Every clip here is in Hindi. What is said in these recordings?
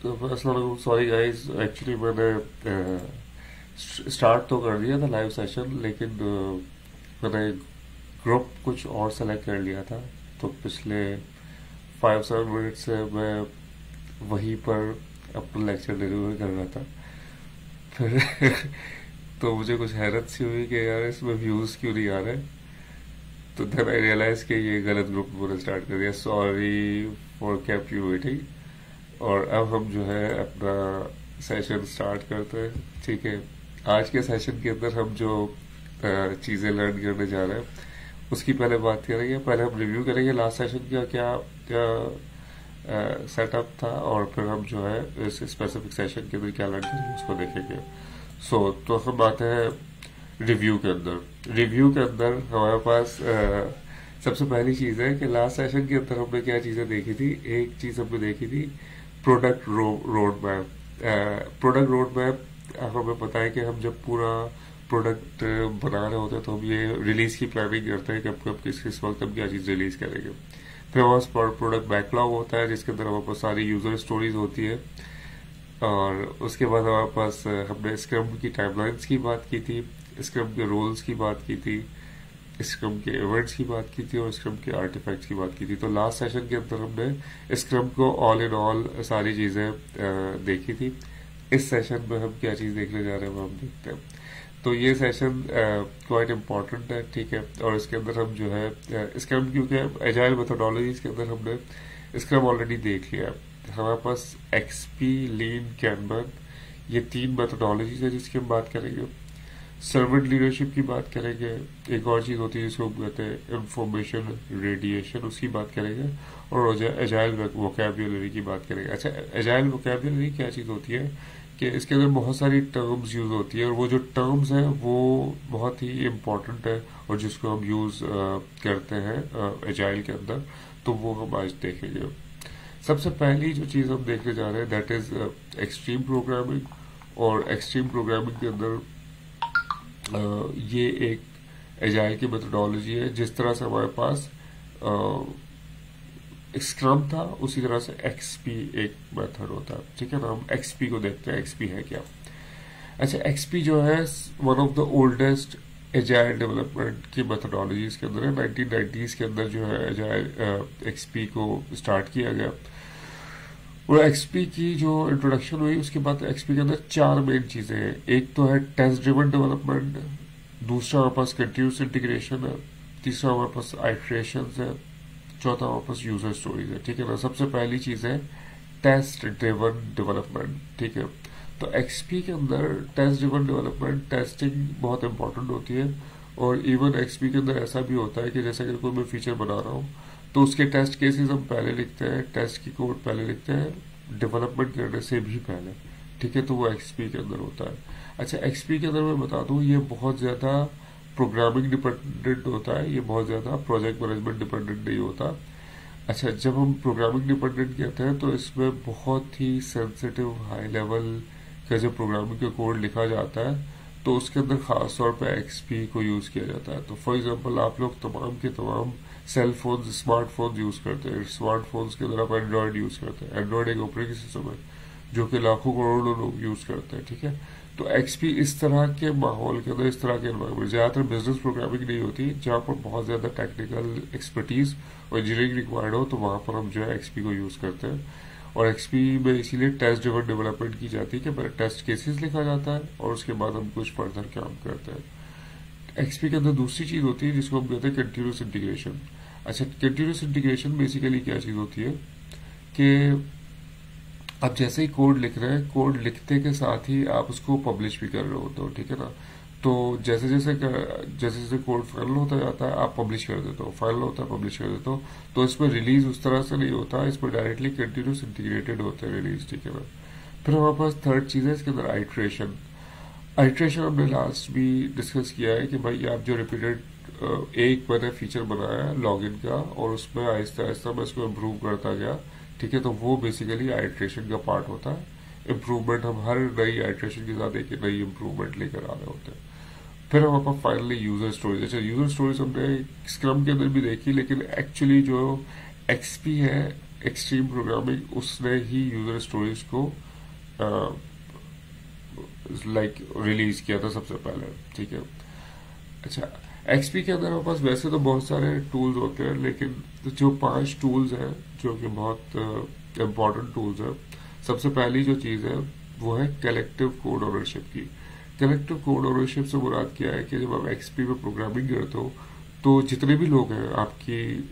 तो अस्सलाम सॉरी गाइस, एक्चुअली मैंने स्टार्ट तो कर दिया था लाइव सेशन, लेकिन मैंने ग्रुप कुछ और सेलेक्ट कर लिया था। तो पिछले 5-7 मिनट से मैं वहीं पर अपना लेक्चर डिलीवर कर रहा था। फिर तो मुझे कुछ हैरत सी हुई कि यार इसमें व्यूज़ क्यों नहीं आ रहे। तो देन आई रियलाइज कि ये गलत ग्रुप मैंने स्टार्ट कर दिया। Sorry for keep you waiting. और अब हम जो है अपना सेशन स्टार्ट करते हैं। ठीक है, आज के सेशन के अंदर हम जो चीज़ें लर्न करने जा रहे हैं उसकी पहले बात करेंगे। पहले हम रिव्यू करेंगे लास्ट सेशन का क्या क्या सेटअप था, और फिर हम जो है इस स्पेसिफिक सेशन के अंदर क्या लर्न करेंगे उसको देखेंगे। तो हम आते हैं रिव्यू के अंदर। रिव्यू के अंदर हमारे पास सबसे पहली चीज़ है कि लास्ट सेशन के अंदर हमने क्या चीज़ें देखी थी। एक चीज़ हमने देखी थी product road map. Product road map हमें पता है कि हम जब पूरा प्रोडक्ट बना रहे होते हैं तो हम ये रिलीज की प्लानिंग करते हैं कि कब किस किस वक्त हम क्या चीज़ रिलीज करेंगे। फिर हमारे पास प्रोडक्ट बैकलॉग होता है जिसके अंदर हमारे पास सारी यूजर स्टोरीज होती है। और उसके बाद हमारे पास हमने स्क्रम की टाइमलाइंस की बात की थी, स्क्रम के रोल्स की बात की थी, स्क्रम के इवेंट्स की बात की थी, और स्क्रम के आर्टिफैक्ट्स की बात की थी। तो लास्ट सेशन के अंदर हमने स्क्रम को ऑल इन ऑल सारी चीज़ें देखी थी। इस सेशन में हम क्या चीज़ देखने जा रहे हैं वो हम देखते हैं। तो ये सेशन क्वाइट इम्पॉर्टेंट है, ठीक है। और इसके अंदर हम जो है स्क्रम, क्योंकि एजाइल मेथोडोलॉजीज के अंदर हमने स्क्रम ऑलरेडी देख लिया है। हमारे पास एक्सपी, लीन, कैनबन, ये 3 मेथोडोलॉजीज है जिसकी हम बात करेंगे। सर्वेंट लीडरशिप की बात करेंगे। एक और चीज़ होती है जिसको हम कहते हैं इंफॉर्मेशन रेडिएशन, उसकी बात करेंगे। और एजाइल वोकैबुलरी की बात करेंगे। अच्छा, एजाइल वोकैबुलरी क्या चीज़ होती है कि इसके अंदर बहुत सारी टर्म्स यूज होती है, और वो जो टर्म्स हैं वो बहुत ही इम्पोर्टेंट है और जिसको हम यूज करते हैं एजाइल के अंदर। तो वो हम आज देखेंगे। सबसे पहली जो चीज़ हम देखने जा रहे हैं दैट इज एक्सट्रीम प्रोग्रामिंग। और एक्सट्रीम प्रोग्रामिंग के अंदर ये एक एजाइल की मेथोडोलॉजी है। जिस तरह से हमारे पास स्क्रम था उसी तरह से एक्सपी एक मेथड होता है, ठीक है ना। हम एक्सपी को देखते हैं, एक्सपी है क्या। अच्छा, एक्सपी जो है one of the oldest agile development की मेथोडोलॉजीज के अंदर है। 1990s के अंदर जो है एजाइल एक्सपी को स्टार्ट किया गया। और एक्सपी की जो इंट्रोडक्शन हुई उसके बाद एक्सपी के अंदर 4 मेन चीजें हैं। एक तो है टेस्ट ड्रिवन डेवलपमेंट, दूसरा हमारे पास कंटिन्यूस इंटीग्रेशन है, तीसरा हमारे पास आइट्रेशन है, चौथा हमारे पास यूजर स्टोरीज है, ठीक है ना। सबसे पहली चीज है टेस्ट ड्रिवन डेवलपमेंट, ठीक है। तो एक्सपी के अंदर टेस्ट ड्रिवन डेवलपमेंट, टेस्टिंग बहुत इंपॉर्टेंट होती है। और इवन एक्सपी के अंदर ऐसा भी होता है कि जैसे अगर कोई मैं फीचर बना रहा हूँ तो उसके टेस्ट केसेस हम पहले लिखते हैं, टेस्ट की कोड पहले लिखते हैं डेवलपमेंट करने से भी पहले, ठीक है। तो वो एक्सपी के अंदर होता है। अच्छा, एक्सपी के अंदर मैं बता दूं ये बहुत ज्यादा प्रोग्रामिंग डिपेंडेंट होता है, ये बहुत ज्यादा प्रोजेक्ट मैनेजमेंट डिपेंडेंट नहीं होता। अच्छा, जब हम प्रोग्रामिंग डिपेंडेंट कहते हैं तो इसमें बहुत ही सेंसिटिव हाई लेवल का जब प्रोग्रामिंग का कोड लिखा जाता है तो उसके अंदर खास तौर पर एक्सपी को यूज किया जाता है। तो फॉर एग्जांपल आप लोग तमाम के तमाम सेल फोन, स्मार्टफोन यूज करते हैं। स्मार्टफोन्स के अंदर आप एंड्रॉयड यूज करते हैं। एंड्रॉयड एक ऑपरेटिंग सिस्टम है जो कि लाखों करोड़ों लोग यूज करते हैं, ठीक है। तो एक्सपी इस तरह के माहौल के अंदर, इस तरह के एनवायरमेंट, ज्यादातर बिजनेस प्रोग्रामिंग नहीं होती जहाँ पर बहुत ज्यादा टेक्निकल एक्सपर्टीज और इंजीनियरिंग रिक्वायर्ड हो, तो वहां पर हम जो है एक्सपी को यूज करते हैं। और एक्सपी में इसीलिए टेस्ट ड्रिवन डेवलपमेंट की जाती है कि पहले टेस्ट केसेस लिखा जाता है और उसके बाद हम कुछ फर्दर काम करते हैं। एक्सपी के अंदर दूसरी चीज होती है जिसको हम कहते हैं कंटिन्यूस इंटीग्रेशन। अच्छा, कंटिन्यूस इंटीग्रेशन बेसिकली क्या चीज होती है कि आप जैसे ही कोड लिख रहे हैं, कोड लिखते के साथ ही आप उसको पब्लिश भी कर रहे होते हो, ठीक है ना। तो जैसे जैसे जैसे कोड फाइनल होता जाता है आप पब्लिश कर देते हो, फाइनल होता है पब्लिश कर देते हो। तो इसमें रिलीज उस तरह से नहीं होता, इसमें डायरेक्टली कंटिन्यूस इंटीग्रेटेड होते हैं रिलीज, ठीक है ना। फिर हमारे पास थर्ड चीज है इसके अंदर आइट्रेशन। आइट्रेशन हमने लास्ट भी डिस्कस किया है कि भाई आप जो रिपीटेड एक मैंने फीचर बनाया लॉगिन का और उसमें आहिस्ता आहिस्ता मैं इसको इम्प्रूव करता गया, ठीक है। तो वो बेसिकली आइट्रेशन का पार्ट होता है। इम्प्रूवमेंट हम हर नई आइट्रेशन के साथ एक नई इम्प्रूवमेंट लेकर आ रहे होते हैं। फिर हमारे पास finally user stories. User stories हमने स्क्रम के अंदर भी देखी, लेकिन एक्चुअली जो एक्सपी है एक्सट्रीम प्रोग्रामिंग उसने ही यूजर स्टोरीज को लाइक रिलीज किया था सबसे पहले, ठीक है। अच्छा, एक्सपी के अंदर हमारे पास वैसे तो बहुत सारे टूल्स होते हैं, लेकिन जो 5 टूल्स हैं जो कि बहुत इम्पोर्टेंट टूल्स हैं, सबसे पहली जो चीज़ है वो है कलेक्टिव कोड ओनरशिप की। कलेक्टिव कोड ओनरशिप से मुराद क्या है कि जब आप एक्सपी में प्रोग्रामिंग करते हो तो जितने भी लोग हैं आपकी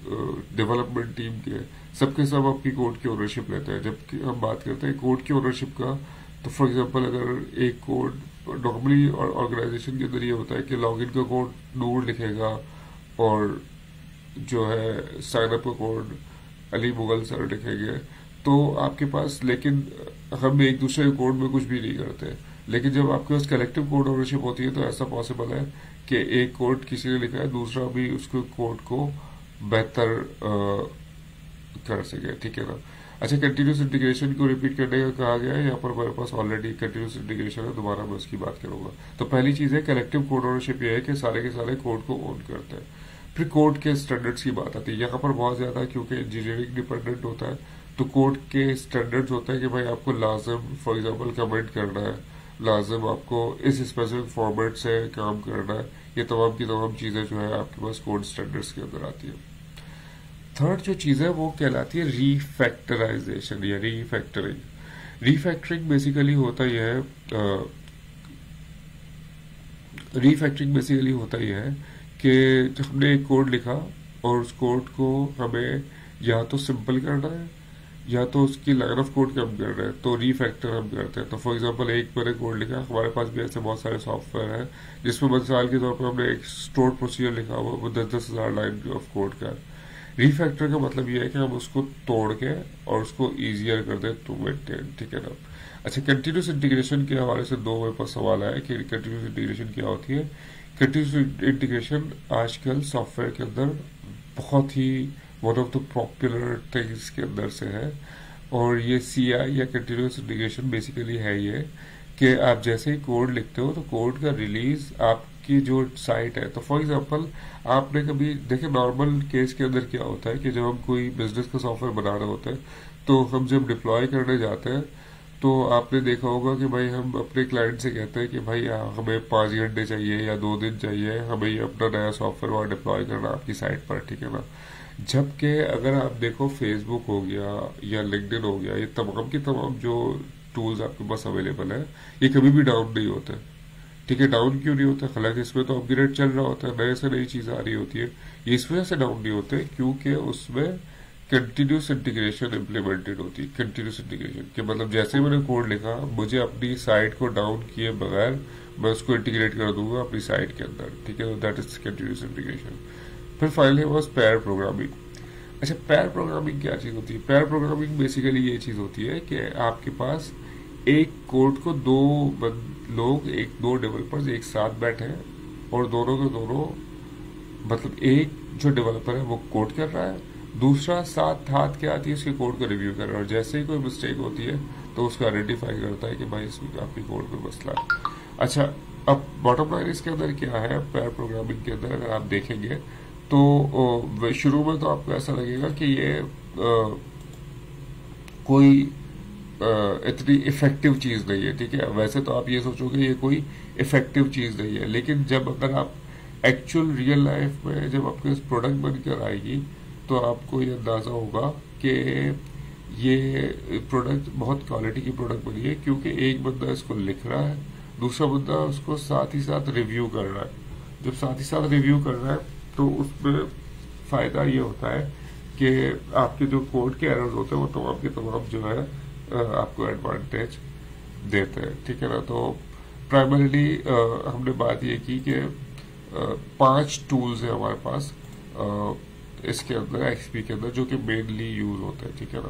डेवलपमेंट टीम के, सबके सब आपकी कोड की ओनरशिप लेते हैं। जबकि हम बात करते हैं कोड की ओनरशिप का, तो फॉर एग्जांपल अगर एक कोड नॉर्मली ऑर्गेनाइजेशन के अंदर ये होता है कि लॉगिन का कोड नूर लिखेगा और जो है साइन अप का कोड अली मुगल सर लिखेंगे, तो आपके पास, लेकिन हम एक दूसरे के कोड में कुछ भी नहीं करते। लेकिन जब आपके पास कलेक्टिव कोड ओनरशिप होती है तो ऐसा पॉसिबल है कि एक कोड किसी ने लिखा है, दूसरा भी उसको कोड को बेहतर कर सके, ठीक है ना। अच्छा, कंटिन्यूस इंटीग्रेशन को रिपीट करने का कहा गया है, यहाँ पर मेरे पास ऑलरेडी कंटिन्यूस इंटीग्रेशन है, दोबारा मैं उसकी बात करूंगा। तो पहली चीज है कलेक्टिव कोड ओनरशिप, ये है कि सारे के सारे कोड को ओन करते हैं। फिर कोड के स्टैंडर्ड्स की बात आती है यहाँ पर बहुत ज्यादा, क्योंकि इंजीनियरिंग डिपेंडेंट होता है, तो कोड के स्टैंडर्ड्स होते हैं कि भाई आपको लाजम फॉर एग्जाम्पल कमेंट करना है, लाजम आपको इस स्पेसिफिक फॉर्मेट से काम करना है, ये तमाम की तमाम चीजें जो है आपके पास कोड स्टैंडर्ड्स के अंदर आती है। थर्ड जो चीज है वो कहलाती है रीफैक्टराइजेशन या रीफैक्टरिंग। रीफैक्टरिंग बेसिकली होता यह है, रीफैक्टरिंग बेसिकली होता यह है कि जब हमने एक कोड लिखा और उस कोड को हमें या तो सिंपल करना है या तो उसकी लाइन ऑफ कोड कम करना है, तो रीफैक्टर हम करते हैं। तो फॉर एग्जांपल एक मैंने कोड लिखा, हमारे पास भी ऐसे बहुत सारे सॉफ्टवेयर हैं जिसमें मिसाल के तौर पर हमने एक स्टोर प्रोसीजर लिखा हुआ वो 10-10 हजार लाइन ऑफ कोड का। रीफैक्टर का मतलब ये है कि हम उसको तोड़ के और उसको इजियर कर दें टू मेंटेन, ठीक है ना। अच्छा, कंटिन्यूस इंटीग्रेशन के हवाले से दो मेरे पास सवाल आया कि कंटिन्यूस इंटीग्रेशन क्या होती है। कंटिन्यूस इंटीग्रेशन आजकल सॉफ्टवेयर के अंदर बहुत ही one of the popular things के अंदर से है, और ये CI या कंटिन्यूस इंटीग्रेशन बेसिकली है ये कि आप जैसे ही कोड लिखते हो तो कोड का रिलीज आपकी जो साइट है, तो फॉर एग्जांपल आपने कभी देखे, नॉर्मल केस के अंदर क्या होता है कि जब हम कोई बिजनेस का सॉफ्टवेयर बना रहे होते हैं तो हम जब डिप्लॉय करने जाते हैं तो आपने देखा होगा कि भाई हम अपने क्लाइंट से कहते हैं कि भाई हमें 5 घंटे चाहिए या 2 दिन चाहिए, हमें ये अपना नया सॉफ्टवेयर वहां डिप्लॉय करना आपकी साइट पर, ठीक है ना। जबकि अगर आप देखो फेसबुक हो गया या लिंक्डइन हो गया, ये तमाम की तमाम जो टूल्स आपके पास अवेलेबल है, ये कभी भी डाउन नहीं होते, ठीक है। डाउन क्यों नहीं होता? हालांकि इसमें तो अपग्रेड चल रहा होता है, नए से नई चीज आ रही होती है, ये इस वजह से डाउन नहीं होते क्योंकि उसमें कंटिन्यूस इंटीग्रेशन इम्प्लीमेंटेड होती है। कंटिन्यूस इंटीग्रेशन के मतलब जैसे मैंने कोड लिखा, मुझे अपनी साइट को डाउन किए बगैर मैं उसको इंटीग्रेट कर दूंगा अपनी साइट के अंदर, ठीक है। That is continuous integration. फिर फाइनली वाज पेयर प्रोग्रामिंग। अच्छा, पेयर प्रोग्रामिंग क्या चीज होती है? पेयर प्रोग्रामिंग बेसिकली ये चीज होती है कि आपके पास एक कोड को दो डेवलपर्स एक साथ बैठे हैं और दोनों के दोनों, मतलब एक जो डेवलपर है वो कोड कर रहा है, दूसरा साथ हाथ के आती है उसके कोड को रिव्यू कर रहा है, और जैसे ही कोई मिस्टेक होती है तो उसको आइडेंटिफाई करता है कि भाई इसमें आपकी कोड में मसला है। अच्छा, अब बॉटम लाइन इसके अंदर क्या है, पेयर प्रोग्रामिंग के अंदर अगर आप देखेंगे तो शुरू में तो आपको ऐसा लगेगा कि ये कोई इतनी इफेक्टिव चीज नहीं है, ठीक है। वैसे तो आप ये सोचोगे ये कोई इफेक्टिव चीज नहीं है, लेकिन जब अगर आप एक्चुअल रियल लाइफ में जब आपके पास प्रोडक्ट बनकर आएगी तो आपको ये अंदाजा होगा कि ये प्रोडक्ट बहुत क्वालिटी की प्रोडक्ट बनी है, क्योंकि एक बंदा इसको लिख रहा है, दूसरा बंदा उसको साथ ही साथ रिव्यू कर रहा है। जब साथ ही साथ रिव्यू कर रहा है तो उसमें फायदा ये होता है कि आपके जो कोड के एरर्स होते हैं वो तमाम के तमाम जो है आपको एडवांटेज देते हैं, ठीक है ना। तो प्राइमरीली हमने बात ये की कि 5 टूल्स है हमारे पास इसके अंदर, एक्सपी के अंदर, जो कि मेनली यूज होते हैं, ठीक है ना।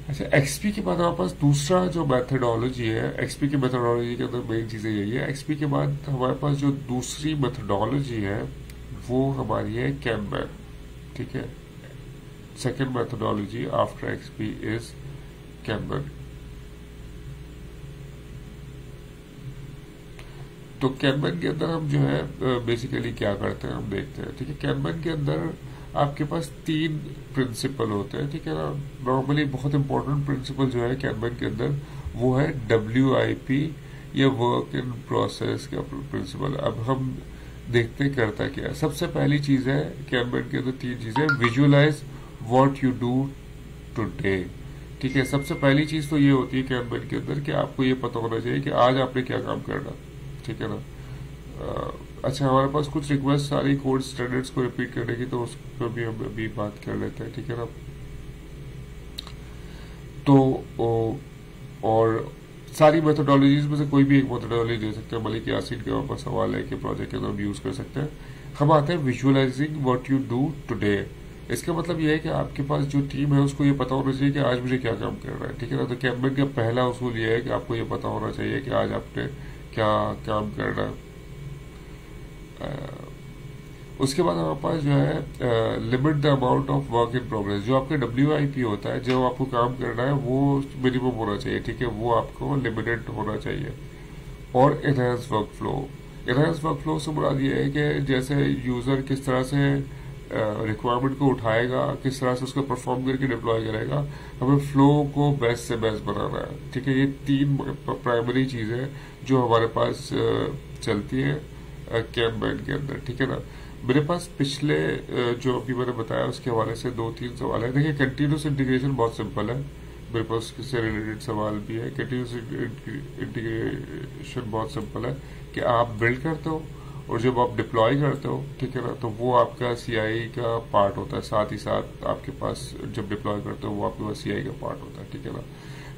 अच्छा, एक्सपी के बाद हमारे पास दूसरा जो मेथडोलॉजी है, एक्सपी की मेथडोलॉजी के अंदर मेन चीजें यही है। एक्सपी के बाद हमारे पास जो दूसरी मेथडोलॉजी है वो हमारी है कैनबैन, ठीक है। Second methodology after XP is kanban. तो कैनबैन के अंदर हम जो है बेसिकली क्या करते हैं हम देखते हैं, ठीक है। कैनबैन के अंदर आपके पास 3 प्रिंसिपल होते हैं, ठीक है ना। नॉर्मली बहुत इंपॉर्टेंट प्रिंसिपल जो है कैनबन के अंदर वो है WIP या वर्क इन प्रोसेस का प्रिंसिपल। अब हम देखते करता क्या है। सबसे पहली चीज है कैनबन के अंदर 3 चीजें, visualise what you do today, ठीक है। सबसे पहली चीज तो ये होती है कैनबन के अंदर कि आपको ये पता होना चाहिए कि आज आपने क्या काम करना, ठीक है ना। अच्छा, हमारे पास कुछ रिक्वेस्ट सारी कोड स्टैंडर्ड्स को रिपीट करने की, तो उस पर भी हम अभी बात कर लेते हैं, ठीक है ना। तो और सारी मेथोडोलॉजीज में से कोई भी एक मेथोडोलॉजी दे सकते हैं। मलिक यासीन के ऊपर सवाल है कि प्रोजेक्ट के अंदर हम यूज कर सकते हैं। हम आते हैं visualising what you do today. इसका मतलब यह है कि आपके पास जो टीम है उसको ये पता होना चाहिए कि आज मुझे क्या काम करना है, ठीक है ना। तो कैनबन का पहला उसूल यह है कि आपको ये पता होना चाहिए कि आज आपने क्या काम करना है। उसके बाद हमारे पास जो है limit the amount of work in progress. जो आपके WIP होता है, जो आपको काम करना है वो मिनिमम होना चाहिए, ठीक है, वो आपको लिमिटेड होना चाहिए। और enhance work flow. Enhance work flow से मुराद ये है कि जैसे यूजर किस तरह से रिक्वायरमेंट को उठाएगा, किस तरह से उसको परफॉर्म करके डिप्लॉय करेगा, हमें फ्लो को बेस्ट से बेस्ट बनाना है, ठीक है। ये 3 प्राइमरी चीजें जो हमारे पास चलती है कैनबन के अंदर, ठीक है ना। मेरे पास पिछले जो अभी मैंने बताया उसके हवाले से 2-3 सवाल है। देखिए, कंटिन्यूस इंटीग्रेशन बहुत सिंपल है, मेरे पास इससे रिलेटेड सवाल भी है। कंटिन्यूस इंटीग्रेशन बहुत सिंपल है कि आप बिल्ड करते हो और जब आप डिप्लॉय करते हो, ठीक है ना, तो वो आपका CI का पार्ट होता है। साथ ही साथ आपके पास जब डिप्लॉय करते हो वो आपके पास CI का पार्ट होता है, ठीक है ना।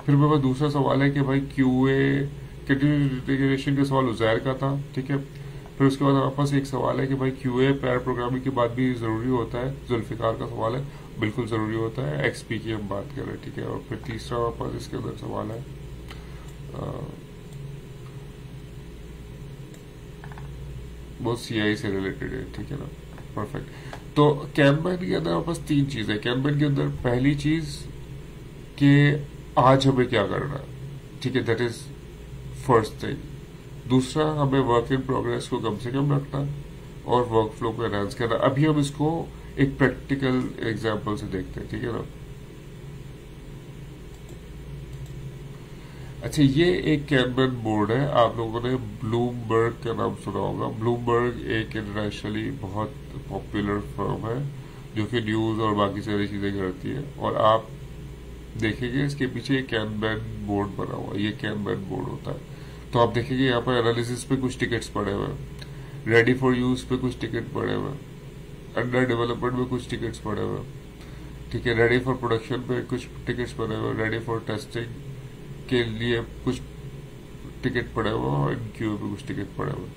फिर मेरे पास दूसरा सवाल है कि भाई QA, कंटिन्यूस इंटीग्रेशन का सवाल उजैर का था, ठीक है। फिर उसके बाद हमारे पास एक सवाल है कि भाई QA पैर प्रोग्रामिंग के बाद भी जरूरी होता है, जुल्फिकार का सवाल है, बिल्कुल जरूरी होता है। XP की हम बात कर रहे हैं, ठीक है। और फिर तीसरा हमारे पास इसके अंदर सवाल है वो CI से रिलेटेड है, ठीक है ना। परफेक्ट। तो कैनबन के अंदर हमारे पास 3 चीज है। कैनबन के अंदर पहली चीज कि आज हमें क्या करना है, ठीक है, दैट इज फर्स्ट थिंग। दूसरा, हमें वर्क इन प्रोग्रेस को कम से कम रखना और वर्क फ्लो को एनहांस करना। अभी हम इसको एक प्रैक्टिकल एग्जांपल से देखते हैं, ठीक है ना। अच्छा, ये एक कैनबन बोर्ड है। आप लोगों ने ब्लूमबर्ग का नाम सुना होगा। ब्लूमबर्ग एक इंटरनेशनली बहुत पॉपुलर फर्म है जो कि न्यूज और बाकी सारी चीजें करती है। और आप देखेंगे इसके पीछे एक कैनबन बोर्ड बना हुआ है। ये कैनबन बोर्ड होता है। तो आप देखेंगे यहाँ पर एनालिसिस पे कुछ टिकट्स पड़े हुए हैं, रेडी फॉर यूज पे कुछ टिकट पड़े हुए हैं, अंडर डेवलपमेंट में कुछ टिकट्स पड़े हुए हैं, ठीक है, रेडी फॉर प्रोडक्शन पे कुछ टिकट्स पड़े हुए हैं, रेडी फॉर टेस्टिंग के लिए कुछ टिकट पड़े हुए हैं और क्यू पे कुछ टिकट पड़े हुए हैं।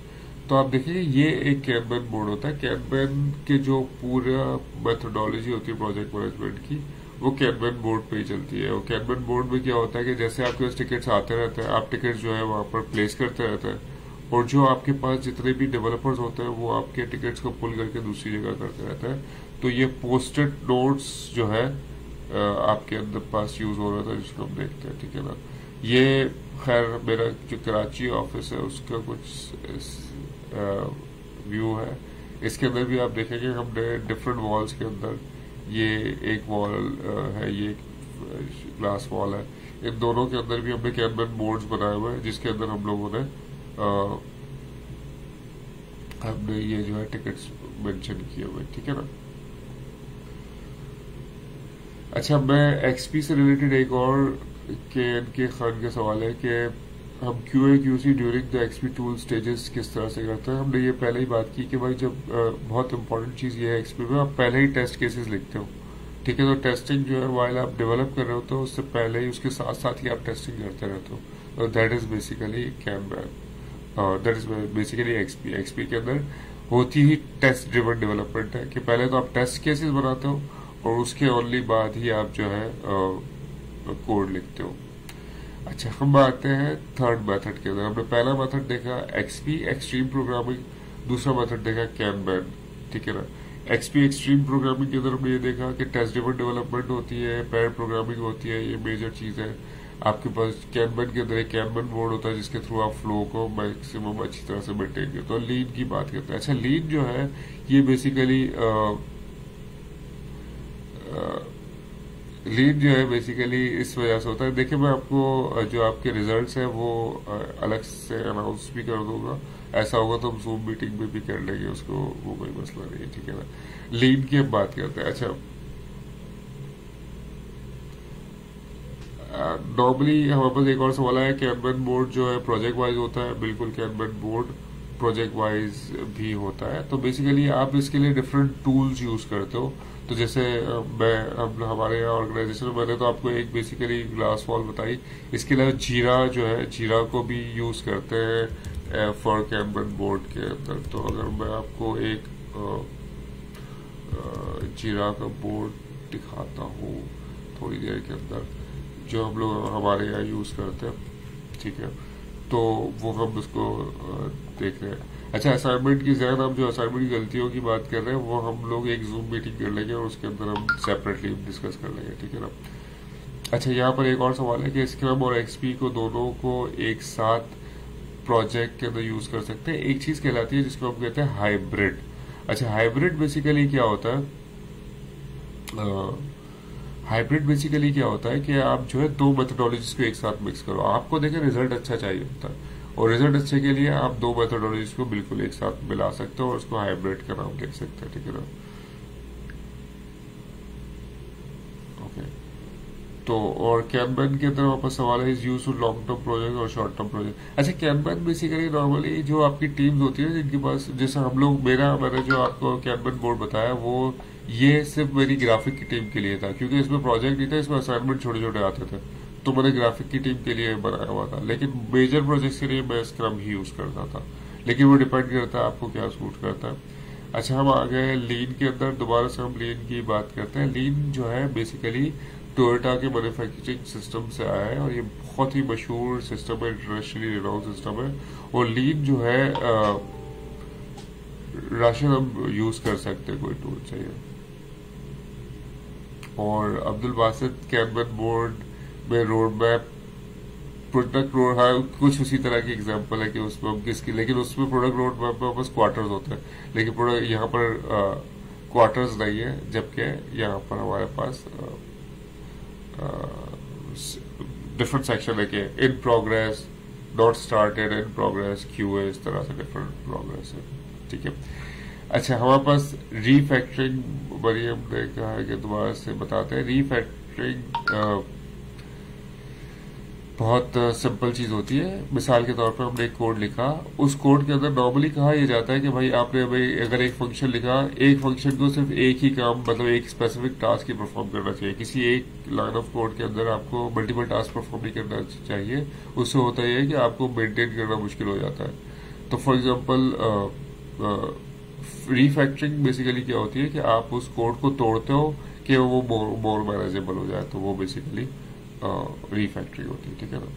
तो आप देखिए, ये एक कैनबन बोर्ड होता है। कैनबन के जो पूरा मेथोडोलॉजी होती है प्रोजेक्ट मैनेजमेंट की, वो कैनबन बोर्ड पे ही चलती है। और कैनबन बोर्ड में क्या होता है कि जैसे आपके पास टिकट्स आते रहते हैं, आप टिकट जो है वहां पर प्लेस करते रहते हैं और जो आपके पास जितने भी डेवलपर्स होते हैं वो आपके टिकट्स को पुल करके दूसरी जगह करते रहते हैं। तो ये पोस्टेड नोट्स जो है आपके अंदर पास यूज हो रहा था, जिसको हम देखते हैं, ठीक है ना। ये खैर मेरा जो कराची ऑफिस है उसका कुछ व्यू है। इसके अंदर भी आप देखेंगे हमने डिफरेंट वॉल्स के अंदर, ये एक वॉल है, ये ग्लास वॉल है, इन दोनों के अंदर भी हमने कैनबन बोर्ड्स बनाए हुए हैं जिसके अंदर हम लोगों ने हमने ये जो है टिकट्स मेंशन किए हुए, ठीक है ना। अच्छा, मैं XP से रिलेटेड एक और के खान का सवाल है कि हम QA/QC during the XP tool stages किस तरह से करते हैं। हमने ये पहले ही बात की कि भाई जब बहुत इंपॉर्टेंट चीज ये है XP में, आप पहले ही टेस्ट केसेस लिखते हो, ठीक है। तो टेस्टिंग जो है वाइल आप डेवलप कर रहे हो तो उससे पहले ही, उसके साथ साथ ही आप टेस्टिंग करते रहते हो। That is basically kanban, that is basically XP के अंदर होती ही टेस्ट ड्रिवन डेवलपमेंट है कि पहले तो आप टेस्ट केसेस बनाते हो और उसके ओनली बाद ही आप जो है कोड लिखते हो। अच्छा, हम आते हैं थर्ड मेथड के अंदर। हमने पहला मेथड देखा XP एक्सट्रीम प्रोग्रामिंग, दूसरा मेथड देखा कैनबन, ठीक है ना। XP एक्सट्रीम प्रोग्रामिंग के अंदर हमने ये देखा कि टेस्ट ड्रिवन डेवलपमेंट होती है, पेयर प्रोग्रामिंग होती है, ये मेजर चीज है। आपके पास कैनबन के अंदर एक कैनबन बोर्ड होता है जिसके थ्रू आप फ्लो को मैक्सिमम अच्छी तरह से मेंटेन करते हो। लीन की बात करते हैं। अच्छा, लीन जो है ये बेसिकली लीड जो है बेसिकली इस वजह से होता है, देखिए मैं आपको जो आपके रिजल्ट्स हैं वो अलग से अनाउंस भी कर दूंगा। ऐसा होगा तो हम जूम मीटिंग में भी कर लेंगे उसको, वो कोई मसला नहीं है, ठीक है ना। लीड की हम बात करते हैं। अच्छा, नॉर्मली हमारे पास एक और सवाल है, कैनबन बोर्ड जो है प्रोजेक्ट वाइज होता है? बिल्कुल, कैनबन बोर्ड प्रोजेक्ट वाइज भी होता है। तो बेसिकली आप इसके लिए डिफरेंट टूल्स यूज करते हो। तो जैसे मैं हम हमारे यहाँ ऑर्गेनाइजेशन में, मैंने तो आपको एक बेसिकली ग्लास वॉल बताई, इसके अलावा जीरा जो है, जीरा को भी यूज करते हैं फॉर कैनबन बोर्ड के अंदर। तो अगर मैं आपको एक जीरा का बोर्ड दिखाता हूँ थोड़ी देर के अंदर, जो हम लोग हमारे यहाँ यूज करते हैं, ठीक है, तो वो हम उसको देख रहे हैं। अच्छा, असाइनमेंट की जहन, हम जो असाइनमेंट की गलतियों की बात कर रहे हैं वो हम लोग एक जूम मीटिंग कर लेंगे और उसके अंदर हम सेपरेटली डिस्कस कर लेंगे, ठीक है ना। अच्छा, यहाँ पर एक और सवाल है कि स्क्रम और एक्सपी को दोनों को एक साथ प्रोजेक्ट के अंदर यूज कर सकते हैं। एक चीज कहलाती है जिसको हम कहते हैं हाइब्रिड। अच्छा, हाइब्रिड बेसिकली क्या होता है? हाइब्रिड बेसिकली क्या होता है कि आप जो है दो मेथोडोलॉजीज को एक साथ मिक्स करो। आपको देखें रिजल्ट अच्छा चाहिए होता है, और रिजल्ट अच्छे के लिए आप दो मेथोडोलॉजीज को बिल्कुल एक साथ मिला सकते हो और उसको हाइब्रिड का नाम दे सकते हैं, ठीक है ना। ओके, तो और कैनबन के अंदर वापस सवाल है, is use to long term project और शॉर्ट टर्म प्रोजेक्ट। अच्छा, कैनबन बेसिकली नॉर्मली जो आपकी टीम्स होती है जिनके पास, जैसे हम लोग, मैंने जो आपको कैनबन बोर्ड बताया वो ये सिर्फ मेरी ग्राफिक की टीम के लिए था, क्योंकि इसमें प्रोजेक्ट नहीं था, इसमें असाइनमेंट छोटे छोटे आते थे, तो मैंने ग्राफिक की टीम के लिए बनाया हुआ था। लेकिन मेजर प्रोजेक्ट के लिए मैं स्क्रम ही यूज करता था, लेकिन वो डिपेंड करता है आपको क्या सूट करता है। अच्छा, हम आ गए लीन के अंदर, दोबारा से हम लीन की बात करते हैं। लीन जो है बेसिकली टोयोटा के मैन्युफैक्चरिंग सिस्टम से आया है और ये बहुत ही मशहूर सिस्टम है, इंटरनेशनली रिनाउंड सिस्टम है। और लीन जो है राशन हम यूज कर सकते हैं, कोई टूल चाहिए। और अब्दुल बासित कैनबन बोर्ड में रोड मैप, प्रोडक्ट रोड, हाँ कुछ उसी तरह की एग्जांपल है कि उसमें हम किसकी, लेकिन उसमें प्रोडक्ट रोड मैप में बस क्वार्टर्स होते हैं, लेकिन प्रोडक्ट यहाँ पर क्वार्टर्स नहीं है, जबकि यहाँ पर हमारे पास डिफरेंट सेक्शन है कि in progress, not started, in progress, QA, इस तरह से डिफरेंट प्रोग्रेस है, ठीक है। अच्छा, हमारे पास रीफैक्टरिंग, मरियम ने कहा है कि दोबारा से बताते हैं। रीफैक्टरिंग बहुत सिंपल चीज होती है। मिसाल के तौर पर हमने एक कोड लिखा, उस कोड के अंदर नॉर्मली कहा यह जाता है कि भाई आपने भाई अगर एक फंक्शन लिखा, एक फंक्शन को सिर्फ एक ही काम, मतलब एक स्पेसिफिक टास्क ही परफॉर्म करना चाहिए। किसी एक लाइन ऑफ कोड के अंदर आपको मल्टीपल टास्क परफॉर्म नहीं करना चाहिए। उससे होता यह है कि आपको मेंटेन करना मुश्किल हो जाता है। तो फॉर एग्जाम्पल रीफैक्टरिंग बेसिकली क्या होती है कि आप उस कोड को तोड़ते हो कि वो मोर मैनेजेबल हो जाए, तो वो बेसिकली रीफैक्टरिंग होती है, ठीक है ना।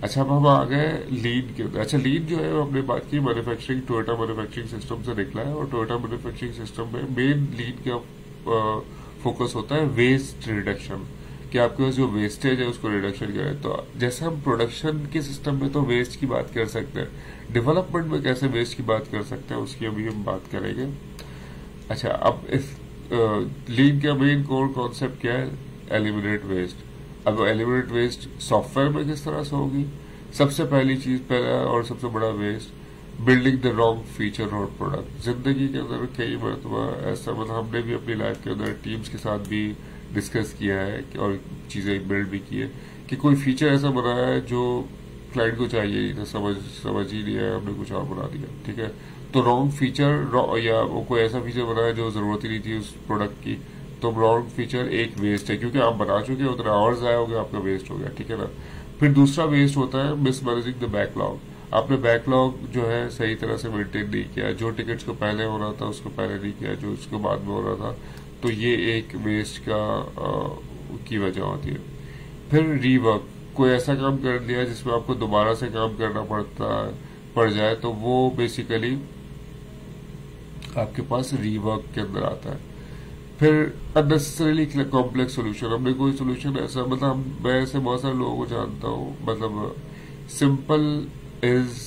अच्छा, अब हम आ गए लीन के अंदर। अच्छा, लीन जो है हमने बात की मैन्युफैक्चरिंग, टोयोटा मैन्युफैक्चरिंग सिस्टम से निकला है, और टोयोटा मैन्युफैक्चरिंग सिस्टम में मेन लीन का फोकस होता है वेस्ट रिडक्शन, कि आपके पास जो वेस्टेज है उसको रिडक्शन करें। तो जैसे हम प्रोडक्शन के सिस्टम में तो वेस्ट की बात कर सकते हैं, डेवलपमेंट में कैसे वेस्ट की बात कर सकते हैं उसकी अभी हम बात करेंगे। अच्छा, अब इस लीन का मेन कोर कॉन्सेप्ट क्या है? Eliminate waste. अब एलिमिनेट वेस्ट सॉफ्टवेयर में किस तरह से होगी? सबसे पहली चीज, पहला और सबसे बड़ा waste, building the wrong feature और प्रोडक्ट। जिंदगी के अंदर कई मरतबा ऐसा, मतलब हमने भी अपनी लाइफ के अंदर टीम्स के साथ भी डिस्कस किया है और चीजें बिल्ड भी की है कि कोई फीचर ऐसा बनाया है जो क्लाइंट को चाहिए ही था, समझ ही नहीं है, हमने कुछ और बना दिया, ठीक है। तो रॉन्ग फीचर, या कोई ऐसा फीचर बनाया जो जरूरत ही नहीं थी उस प्रोडक्ट की, तो रॉन्ग फीचर एक वेस्ट है, क्योंकि आप बना चुके हो, उतना आवर्स आया होगा, आपका वेस्ट हो गया, ठीक है ना। फिर दूसरा वेस्ट होता है मिसमैनेजिंग द बैकलॉग। आपने बैकलॉग जो है सही तरह से मेंटेन नहीं किया, जो टिकट्स को पहले होना था उसको पहले नहीं किया, जो उसको बाद में होना था, तो ये एक वेस्ट की वजह होती है। फिर रीवर्क, कोई ऐसा काम कर दिया जिसमें आपको दोबारा से काम करना पड़ जाए, तो वो बेसिकली आपके पास रीवर्क के अंदर आता है। फिर अननेसेसरीली कॉम्प्लेक्स सोल्यूशन, हमने कोई सोल्यूशन ऐसा, मतलब मैं ऐसे बहुत सारे लोगों को जानता हूँ, मतलब सिंपल इज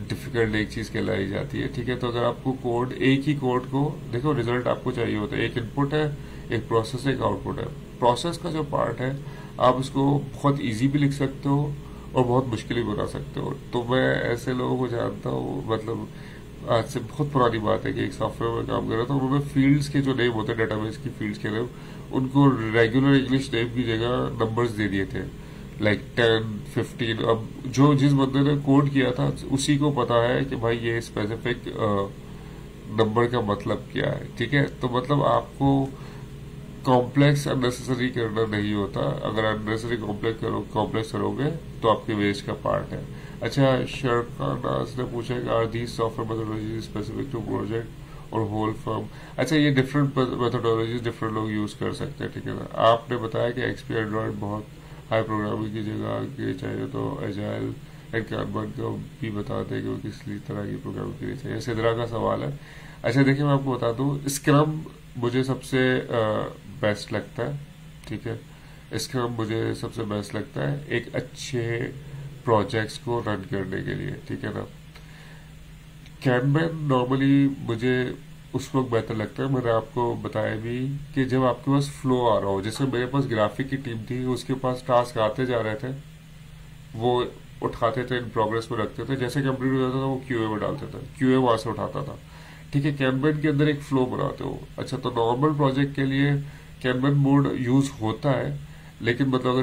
डिफिकल्ट एक चीज कहलाई जाती है, ठीक है। तो अगर आपको कोड, एक ही कोड को देखो, रिजल्ट आपको चाहिए होता है, एक इनपुट है, एक प्रोसेस एक आउटपुट है। प्रोसेस का जो पार्ट है आप उसको बहुत इजी भी लिख सकते हो और बहुत मुश्किल भी बना सकते हो। तो मैं ऐसे लोगों को जानता हूँ, मतलब आज से बहुत पुरानी बात है कि एक सॉफ्टवेयर में काम कर रहा था, उन्होंने फील्ड्स के जो नेम होते हैं डेटाबेस की फील्ड्स के नेम, उनको रेगुलर इंग्लिश नेम की जगह नंबर्स दे दिए थे, लाइक 10, 15। अब जो जिस बंदे ने कोड किया था उसी को पता है कि भाई ये स्पेसिफिक नंबर का मतलब क्या है, ठीक है। तो मतलब आपको कॉम्प्लेक्स अननेसेसरी करना नहीं होता। अगर अननेसेसरी कॉम्प्लेक्स करोगे तो आपके वेस्ट का पार्ट है। अच्छा, शर्कानास ने पूछा कि are these software methodology specific to project और होल फर्म। अच्छा, ये डिफरेंट मेथोडोलॉजी डिफरेंट लोग यूज कर सकते हैं, ठीक है ना। आपने बताया कि एक्सपी एंड्रॉइड बहुत हाई प्रोग्रामिंग की जगह के चाहिए, तो एजाइल एंड कैनबन को भी बता दें कि वो किस तरह की प्रोग्रामिंग के लिए चाहिए। सिद्रा का सवाल है। अच्छा देखिए, मैं आपको बता दूं, स्क्रम मुझे सबसे बेस्ट लगता है, ठीक है। स्क्रम मुझे सबसे बेस्ट लगता है एक अच्छे प्रोजेक्ट्स को रन करने के लिए, ठीक है ना। कैनबन नॉर्मली मुझे उस वक्त बेहतर लगता है, मैंने आपको बताया भी, कि जब आपके पास फ्लो आ रहा हो। जैसे मेरे पास ग्राफिक की टीम थी, उसके पास टास्क आते जा रहे थे, वो उठाते थे, इन प्रोग्रेस में रखते थे, जैसे कंप्लीट हो जाता था वो क्यूए में डालते थे, क्यूए वहां से उठाता था, ठीक है। कैनबन के अंदर एक फ्लो बनाते हो। अच्छा, तो नॉर्मल प्रोजेक्ट के लिए कैनबन मोड यूज होता है, लेकिन मतलब अगर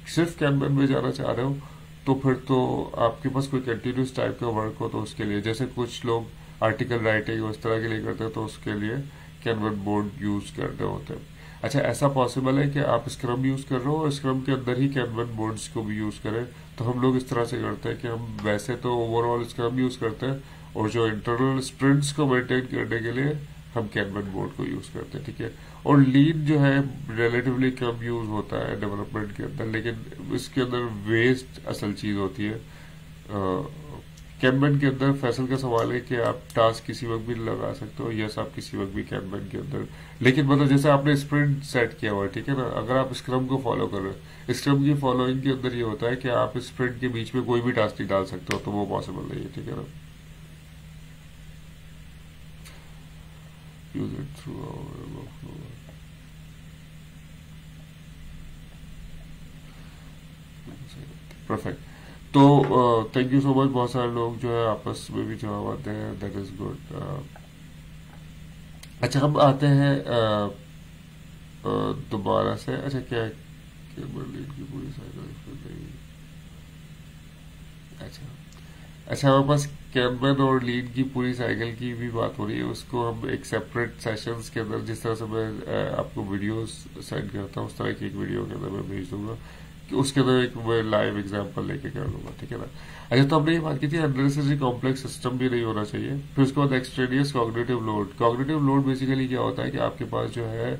सिर्फ कैनबन में जाना चाह रहे हो तो फिर तो आपके पास कोई कंटिन्यूस टाइप का वर्क हो, तो उसके लिए, जैसे कुछ लोग आर्टिकल राइटिंग उस तरह के लिए करते हैं, तो उसके लिए कैनबन बोर्ड यूज करने होते हैं। अच्छा, ऐसा पॉसिबल है कि आप स्क्रम यूज कर रहे हो और स्क्रम के अंदर ही कैनबन बोर्ड्स को भी यूज करें। तो हम लोग इस तरह से करते हैं कि हम वैसे तो ओवरऑल स्क्रम यूज करते हैं, और जो इंटरनल स्प्रिंट्स को मेंटेन करने के लिए हम कैनबन बोर्ड को यूज करते हैं, ठीक है। और लीन जो है रिलेटिवली कम यूज होता है डेवलपमेंट के अंदर, लेकिन इसके अंदर वेस्ट असल चीज होती है। कैनबन के अंदर फैसल का सवाल है कि आप टास्क किसी वक्त भी लगा सकते हो। यस, आप किसी वक्त भी कैनबन के अंदर, लेकिन मतलब जैसे आपने स्प्रिंट सेट किया हुआ है, ठीक है ना। अगर आप स्क्रम को फॉलो कर रहे हो, स्क्रम की फॉलोइंग के अंदर ये होता है कि आप स्प्रिंट के बीच में कोई भी टास्क नहीं डाल सकते हो, तो वो पॉसिबल नहीं है, ठीक है ना। Use it through perfect. तो थैंक यू सो मच। बहुत सारे लोग जो है आपस में भी जवाब आते हैं, दैट इज गुड। अच्छा, हम आते हैं दोबारा से। अच्छा, क्या की पूरी साइकिल। अच्छा, हमारे पास कैनबन और लीन की पूरी साइकिल की भी बात हो रही है, उसको हम एक सेपरेट सेशंस के अंदर, जिस तरह से मैं आपको वीडियोस सेंड करता हूँ, उस तरह की एक वीडियो के अंदर मैं भेज दूंगा, कि उसके अंदर एक मैं लाइव एग्जांपल लेके कर लूंगा, ठीक है ना। अच्छा, तो हमने ये बात की थी अननेसेसरी कॉम्प्लेक्स सिस्टम भी नहीं होना चाहिए। फिर उसके बाद extraneous cognitive load. Cognitive load basically क्या होता है कि आपके पास जो है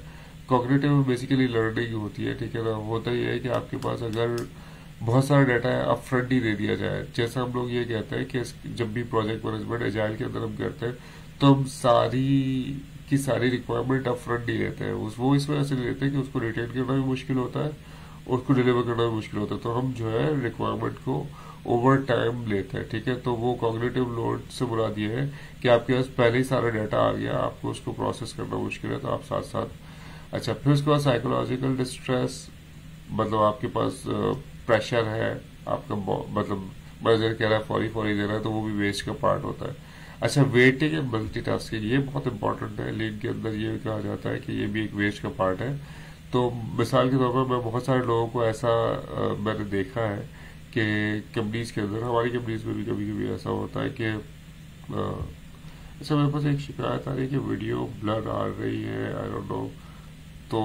कॉग्निटिव बेसिकली लर्निंग होती है, ठीक है ना। होता ही है कि आपके पास अगर बहुत सारा डाटा है, अप फ्रंट ही दे दिया जाए। जैसा हम लोग ये कहते हैं कि जब भी प्रोजेक्ट मैनेजमेंट एजाइल के अंदर हम करते हैं, तो हम सारी की सारी रिक्वायरमेंट अप फ्रंट नहीं लेते हैं। वो इस वजह से नहीं लेते कि उसको रिटेन करना भी मुश्किल होता है और उसको डिलीवर करना भी मुश्किल होता है। तो हम जो है रिक्वायरमेंट को ओवर टाइम लेते हैं, ठीक है। तो वो कॉग्निटिव लोड से मुराद ये है कि आपके पास पहले ही सारा डाटा आ गया, आपको उसको प्रोसेस करना मुश्किल है, तो आप साथ साथ। अच्छा, फिर उसके बाद साइकोलॉजिकल डिस्ट्रेस, मतलब आपके पास प्रेशर है, आपका मतलब मैनेजर कह रहा है फौरी फौरी दे रहा है, तो वो भी वेस्ट का पार्ट होता है। अच्छा, वेटिंग एंड मल्टीटास्किंग, ये बहुत इंपॉर्टेंट है। लीन के अंदर ये कहा जाता है कि ये भी एक वेस्ट का पार्ट है। तो मिसाल के तौर पर मैं बहुत सारे लोगों को ऐसा मैंने देखा है कि कंपनीज के अंदर, हमारी कंपनीज में भी कभी कभी ऐसा होता है कि अच्छा, मेरे पास एक शिकायत आ रही है कि वीडियो ब्लर आ रही है, आई डोंट नो। तो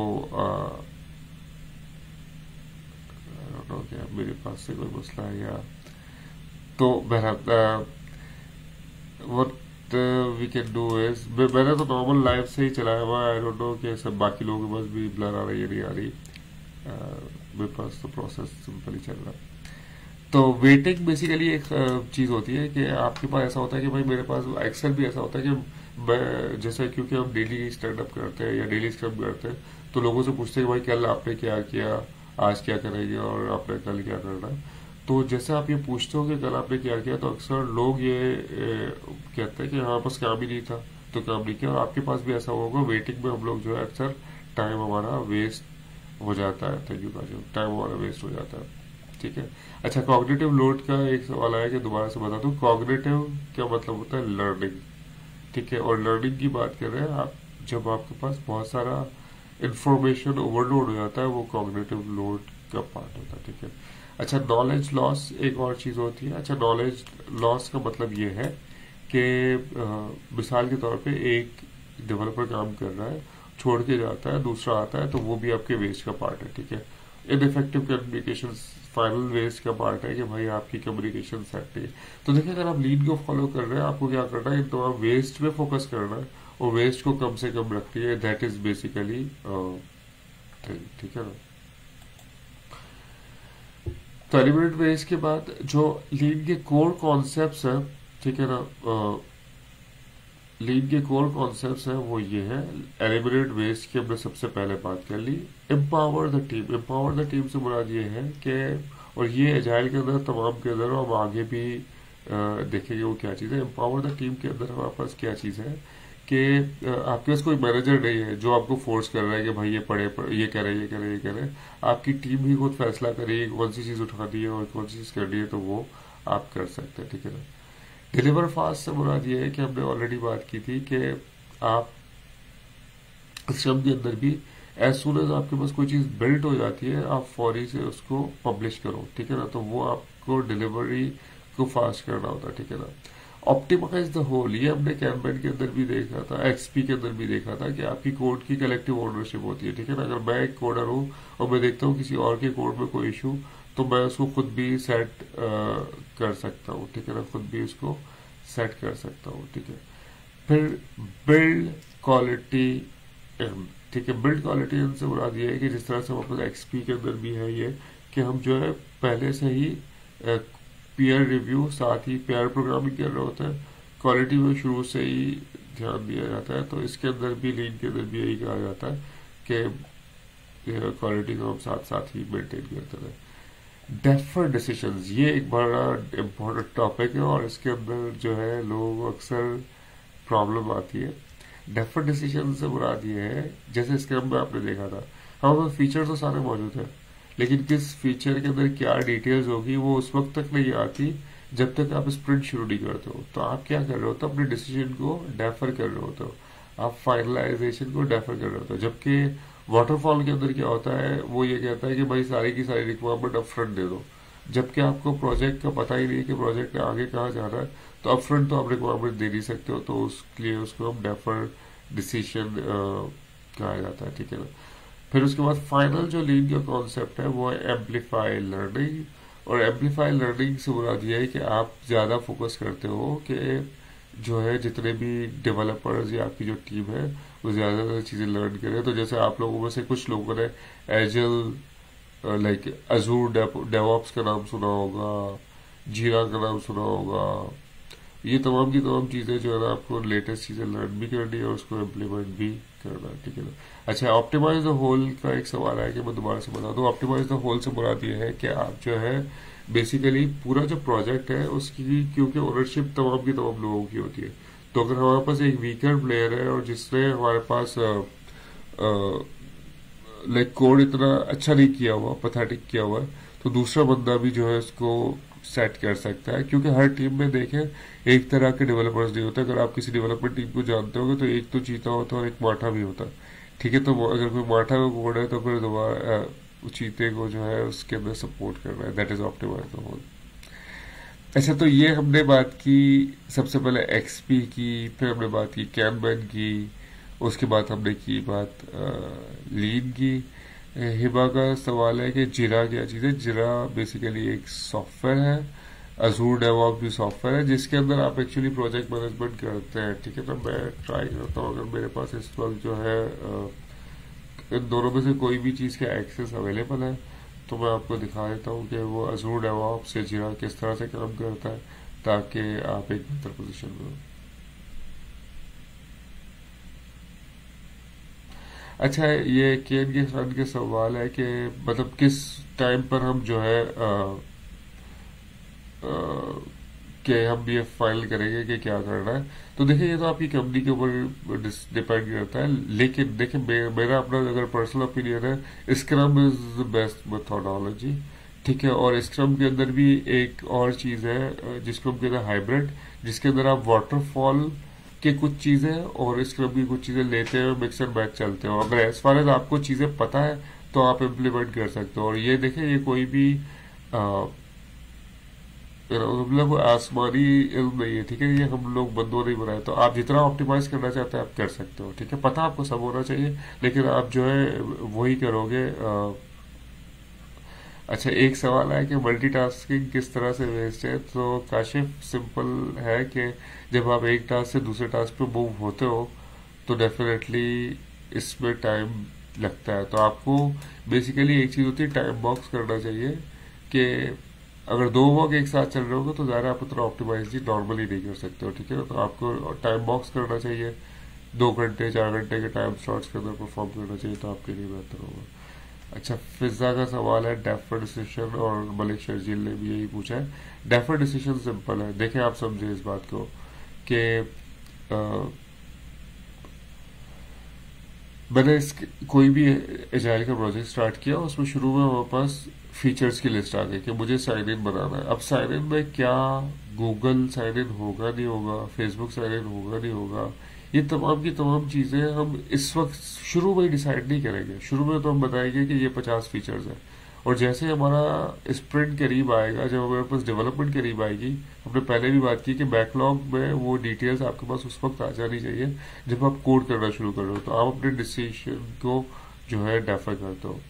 क्या मेरे पास से कोई मसला है या, तो बहरहाल what we can do is, मैंने तो नॉर्मल लाइव से ही चलाया हुआ है, आई डोंट नो कि सब बाकी लोगों के पास भी ब्लर आ रही है नहीं आ रही। मेरे पास तो प्रोसेस सिंपल ही चल रहा है। तो वेटिंग बेसिकली एक चीज होती है कि आपके पास ऐसा होता है कि भाई मेरे पास एक्सेल भी ऐसा होता है कि जैसे क्योंकि हम डेली स्टैंड अप करते हैं या डेली स्क्रम करते हैं, तो लोगों से पूछते हैं कि भाई कल आपने क्या किया, आज क्या करेंगे और आपने कल क्या करना है। तो जैसे आप ये पूछते हो कि कल आपने क्या किया, तो अक्सर लोग ये कहते हैं कि हाँ बस काम ही नहीं था, तो काम नहीं किया। और आपके पास भी ऐसा होगा, वेटिंग में हम लोग जो है अक्सर टाइम हमारा वेस्ट हो जाता है, थैंक यू काजल, टाइम हमारा वेस्ट हो जाता है। ठीक है। अच्छा, कॉग्निटिव लोड का एक सवाल आया कि दोबारा से बता दूं, कॉग्निटिव क्या मतलब होता है? लर्निंग। ठीक है, और लर्निंग की बात कर रहे हैं आप, जब आपके पास बहुत सारा इंफॉर्मेशन ओवरलोड हो जाता है, वो कॉग्निटिव लोड का पार्ट होता है। ठीक है। अच्छा, नॉलेज लॉस एक और चीज होती है। अच्छा, नॉलेज लॉस का मतलब ये है कि मिसाल के तौर पे एक डेवलपर काम कर रहा है, छोड़ के जाता है, दूसरा आता है, तो वो भी आपके वेस्ट का पार्ट है। ठीक है। इनइफेक्टिव कम्युनिकेशन फाइनल वेस्ट का पार्ट है कि भाई आपकी कम्युनिकेशन सेट नहीं है। तो देखिए, अगर आप लीड को फॉलो कर रहे हैं, आपको क्या करना है, तो आप वेस्ट पे फोकस करना है और वेस्ट को कम से कम रखनी है। That is basically thing. ठीक है ना। तो एलिमिनेट वेस्ट के बाद जो लीड के कोर कॉन्सेप्ट्स हैं, ठीक है ना, लीड के कोर कॉन्सेप्ट्स हैं वो ये है। एलिमिनेट वेस्ट की हमने सबसे पहले बात कर ली। Empower the team. Empower the team से मुराद ये है कि, और ये एजाइल के अंदर तमाम के अंदर हम आगे भी देखेंगे वो क्या चीज़ है। एम्पावर द टीम के अंदर हमारे पास क्या चीज़ है कि आपके पास कोई मैनेजर नहीं है जो आपको फोर्स कर रहा है कि भाई ये पढ़े, ये करे, ये करे, ये करे। आपकी टीम ही खुद फैसला करेगी कौन सी चीज़ उठानी है और कौन सी चीज़ करनी है, तो वो आप कर सकते हैं। ठीक है ना। डिलीवर फास्ट से मुराद ये है कि हमने ऑलरेडी बात की थी कि आप स्क्रम के अंदर भी एज सुन एज आपके पास कोई चीज बिल्ड हो जाती है, आप फौरी से उसको पब्लिश करो। ठीक है ना। तो वो आपको डिलीवरी को फास्ट करना होता है। ठीक है ना। ऑप्टिमाइज द होल, ये हमने कैनबैन के अंदर भी देखा था, एक्सपी के अंदर भी देखा था कि आपकी कोड की कलेक्टिव ओनरशिप होती है। ठीक है ना। अगर मैं एक कोडर हूँ और मैं देखता हूँ किसी और के कोड में कोई इशू, तो मैं उसको खुद भी सेट कर सकता हूँ। ठीक है ना। खुद भी उसको सेट कर सकता हूँ। ठीक है। फिर बिल्ड क्वालिटी इन। ठीक है। बिल्ड क्वालिटी इन से मुराद ये है कि जिस तरह से हमारे एक्सपी के अंदर भी है ये कि हम जो है पहले से ही पीयर रिव्यू, साथ ही पेयर प्रोग्रामिंग कर रहे होते हैं। क्वालिटी में शुरू से ही ध्यान दिया जाता है। तो इसके अंदर भी, लीन के अंदर भी यही कहा जाता है कि क्वालिटी को हम साथ साथ ही मेंटेन करते रहे। डेफर डिसीजंस, ये एक बड़ा इम्पोर्टेंट टॉपिक है और इसके अंदर जो है लोगों को अक्सर प्रॉब्लम आती है। डेफर डिसीजन से मुराद ये है, जैसे स्क्रम में आपने देखा था, हमारे पास फीचर तो सारे मौजूद हैं, लेकिन किस फीचर के अंदर क्या डिटेल्स होगी वो उस वक्त तक नहीं आती जब तक आप स्प्रिंट शुरू नहीं करते हो। तो आप क्या कर रहे होते हो, अपने डिसीजन को डेफर कर रहे होते हो, आप फाइनलाइजेशन को डेफर कर रहे होते हो। जबकि वाटरफॉल के अंदर क्या होता है, वो ये कहता है कि भाई सारी की सारी रिक्वायरमेंट अप फ्रंट दे दो। जबकि आपको प्रोजेक्ट का पता ही नहीं कि प्रोजेक्ट आगे कहाँ जा रहा है, तो अप फ्रंट तो आप रिक्वायरमेंट दे नहीं सकते हो। तो उसके लिए उसको हम डेफर डिसीजन कहा जाता है। ठीक है ना। फिर उसके बाद फाइनल जो लीड का कॉन्सेप्ट है वो है एम्पलीफाई लर्निंग। और एम्पलीफाई लर्निंग से मुराद ये है कि आप ज्यादा फोकस करते हो कि जो है जितने भी डेवलपर्स या आपकी जो टीम है वो ज्यादा ज्यादा चीजें लर्न करें। तो जैसे आप लोगों में से कुछ लोगों ने एजल, लाइक अजूर डेवॉप्स का नाम सुना होगा, जीरा का नाम सुना होगा, ये तमाम की तमाम चीजें जो है ना आपको लेटेस्ट चीजें लर्न भी करनी है और उसको इम्प्लीमेंट भी करना है। ठीक है ना। अच्छा, ऑप्टिमाइज द होल का एक सवाल है कि मैं दोबारा से बता दूं। ऑप्टिमाइज द होल से मुराद ये है कि आप जो है बेसिकली पूरा जो प्रोजेक्ट है उसकी, क्योंकि ओनरशिप तमाम की तमाम लोगों की होती है, तो अगर हमारे पास एक वीकर प्लेयर है और जिसने हमारे पास लाइक कोड इतना अच्छा नहीं किया हुआ, पथेटिक किया हुआ, तो दूसरा बंदा भी जो है उसको सेट कर सकता है। क्योंकि हर टीम में देखें एक तरह के डेवलपर्स नहीं होते। अगर आप किसी डेवलपमेंट टीम को जानते होंगे तो एक तो चीता होता है और एक माठा भी होता है। ठीक है। तो अगर कोई माठा का कोड है तो फिर दोबारा चीते को जो है उसके अंदर सपोर्ट करना है। That is optimise the whole. अच्छा, तो ये हमने बात की सबसे पहले एक्सपी की, फिर हमने बात की कैनबैन की, उसके बाद हमने की बात लीन की। हिबा का सवाल है कि जिरा क्या चीज़ है। जिरा बेसिकली एक सॉफ्टवेयर है, अजूर डेवॉप्स भी सॉफ्टवेयर है जिसके अंदर आप एक्चुअली प्रोजेक्ट मैनेजमेंट करते हैं। ठीक है। तो मैं ट्राई करता हूँ, अगर मेरे पास इस वक्त जो है इन दोनों में से कोई भी चीज़ का एक्सेस अवेलेबल है तो मैं आपको दिखा देता हूँ कि वो अजूर डेवॉप्स से जिरा किस तरह से काम करता है, ताकि आप एक बेहतर पोजीशन में हो। अच्छा, ये केन के सन के सवाल है कि मतलब किस टाइम पर हम जो है कि हम ये फाइनल करेंगे कि क्या करना है। तो देखिए ये तो आपकी कंपनी के ऊपर डिपेंड करता है, लेकिन देखिए मेरा अपना अगर पर्सनल ओपिनियन है, scrum is the best methodology. ठीक है, और स्क्रम के अंदर भी एक और चीज है जिसको हम कहते हैं हाइब्रिड, जिसके अंदर आप वाटरफॉल के कुछ चीजें और स्क्रम की कुछ चीजें लेते हैं, मिक्स एंड मैच चलते हो। अगर एज फार एज आपको चीजें पता है तो आप इम्प्लीमेंट कर सकते हो। और ये देखें, ये कोई भी मतलब आसमानी इल्म नहीं है, ठीक है, ये हम लोग बंदों नहीं बनाए। तो आप जितना ऑप्टिमाइज करना चाहते हैं आप कर सकते हो, ठीक है, पता आपको सब होना चाहिए, लेकिन आप जो है वही करोगे। अच्छा, एक सवाल है कि मल्टीटास्किंग किस तरह से वेस्ट है। तो काशिफ सिंपल है कि जब आप एक टास्क से दूसरे टास्क पे मूव होते हो तो डेफिनेटली इसमें टाइम लगता है। तो आपको बेसिकली एक चीज होती है, टाइम बॉक्स करना चाहिए कि अगर दो वर्क एक साथ चल रहे होंगे तो ज़्यादा आप उतना ऑप्टिमाइज नॉर्मली नहीं कर सकते हो, ठीक है ना। तो आपको टाइम बॉक्स करना चाहिए, 2 घंटे 4 घंटे के टाइम स्लॉट्स के अंदर परफॉर्म करना चाहिए, तो आपके लिए बेहतर होगा। अच्छा, फिजा का सवाल है डेफर डिसीजन, और मलिक शर्जील ने भी यही पूछा है। डेफर डिसीजन सिंपल है, देखें आप समझे इस बात को कि मैंने कोई भी एजाइल का प्रोजेक्ट स्टार्ट किया, उसमें शुरू में हमारे पास फीचर्स की लिस्ट आ गई कि मुझे साइन इन बनाना है। अब साइन इन में क्या गूगल साइन इन होगा नहीं होगा, फेसबुक साइन इन होगा नहीं होगा, ये तमाम की तमाम चीजें हम इस वक्त शुरू में ही डिसाइड नहीं करेंगे। शुरू में तो हम बताएंगे कि ये 50 फीचर्स है, और जैसे हमारा स्प्रिंट करीब आएगा, जब हमारे पास डेवलपमेंट करीब आएगी, हमने पहले भी बात की कि बैकलॉग में वो डिटेल्स आपके पास उस वक्त आ जानी चाहिए जब आप कोड करना शुरू कर रहे हो, तो आप अपने डिसीजन को जो है डेफर करते हो।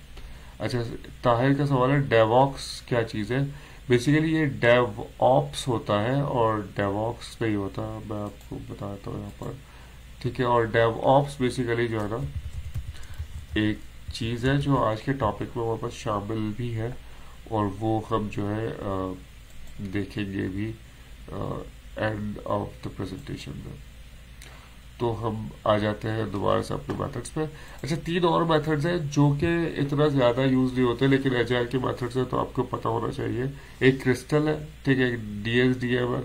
अच्छा, ताहिर का सवाल है डेवऑप्स क्या चीज़ है। बेसिकली ये डेव ऑप्स होता है और डेवऑप्स नहीं होता, मैं आपको बताता हूँ यहाँ पर, ठीक है। और डेव ऑप्स बेसिकली जो है ना एक चीज़ है जो आज के टॉपिक में वापस शामिल भी है, और वो हम जो है देखेंगे भी एंड ऑफ द प्रेजेंटेशन में। तो हम आ जाते हैं दोबारा से अपने मेथड्स पे। अच्छा, 3 और मेथड्स हैं जो कि इतना ज़्यादा यूज नहीं होते, लेकिन एजाइल के मेथड्स हैं तो आपको पता होना चाहिए। एक क्रिस्टल है, ठीक है, एक DSDM है,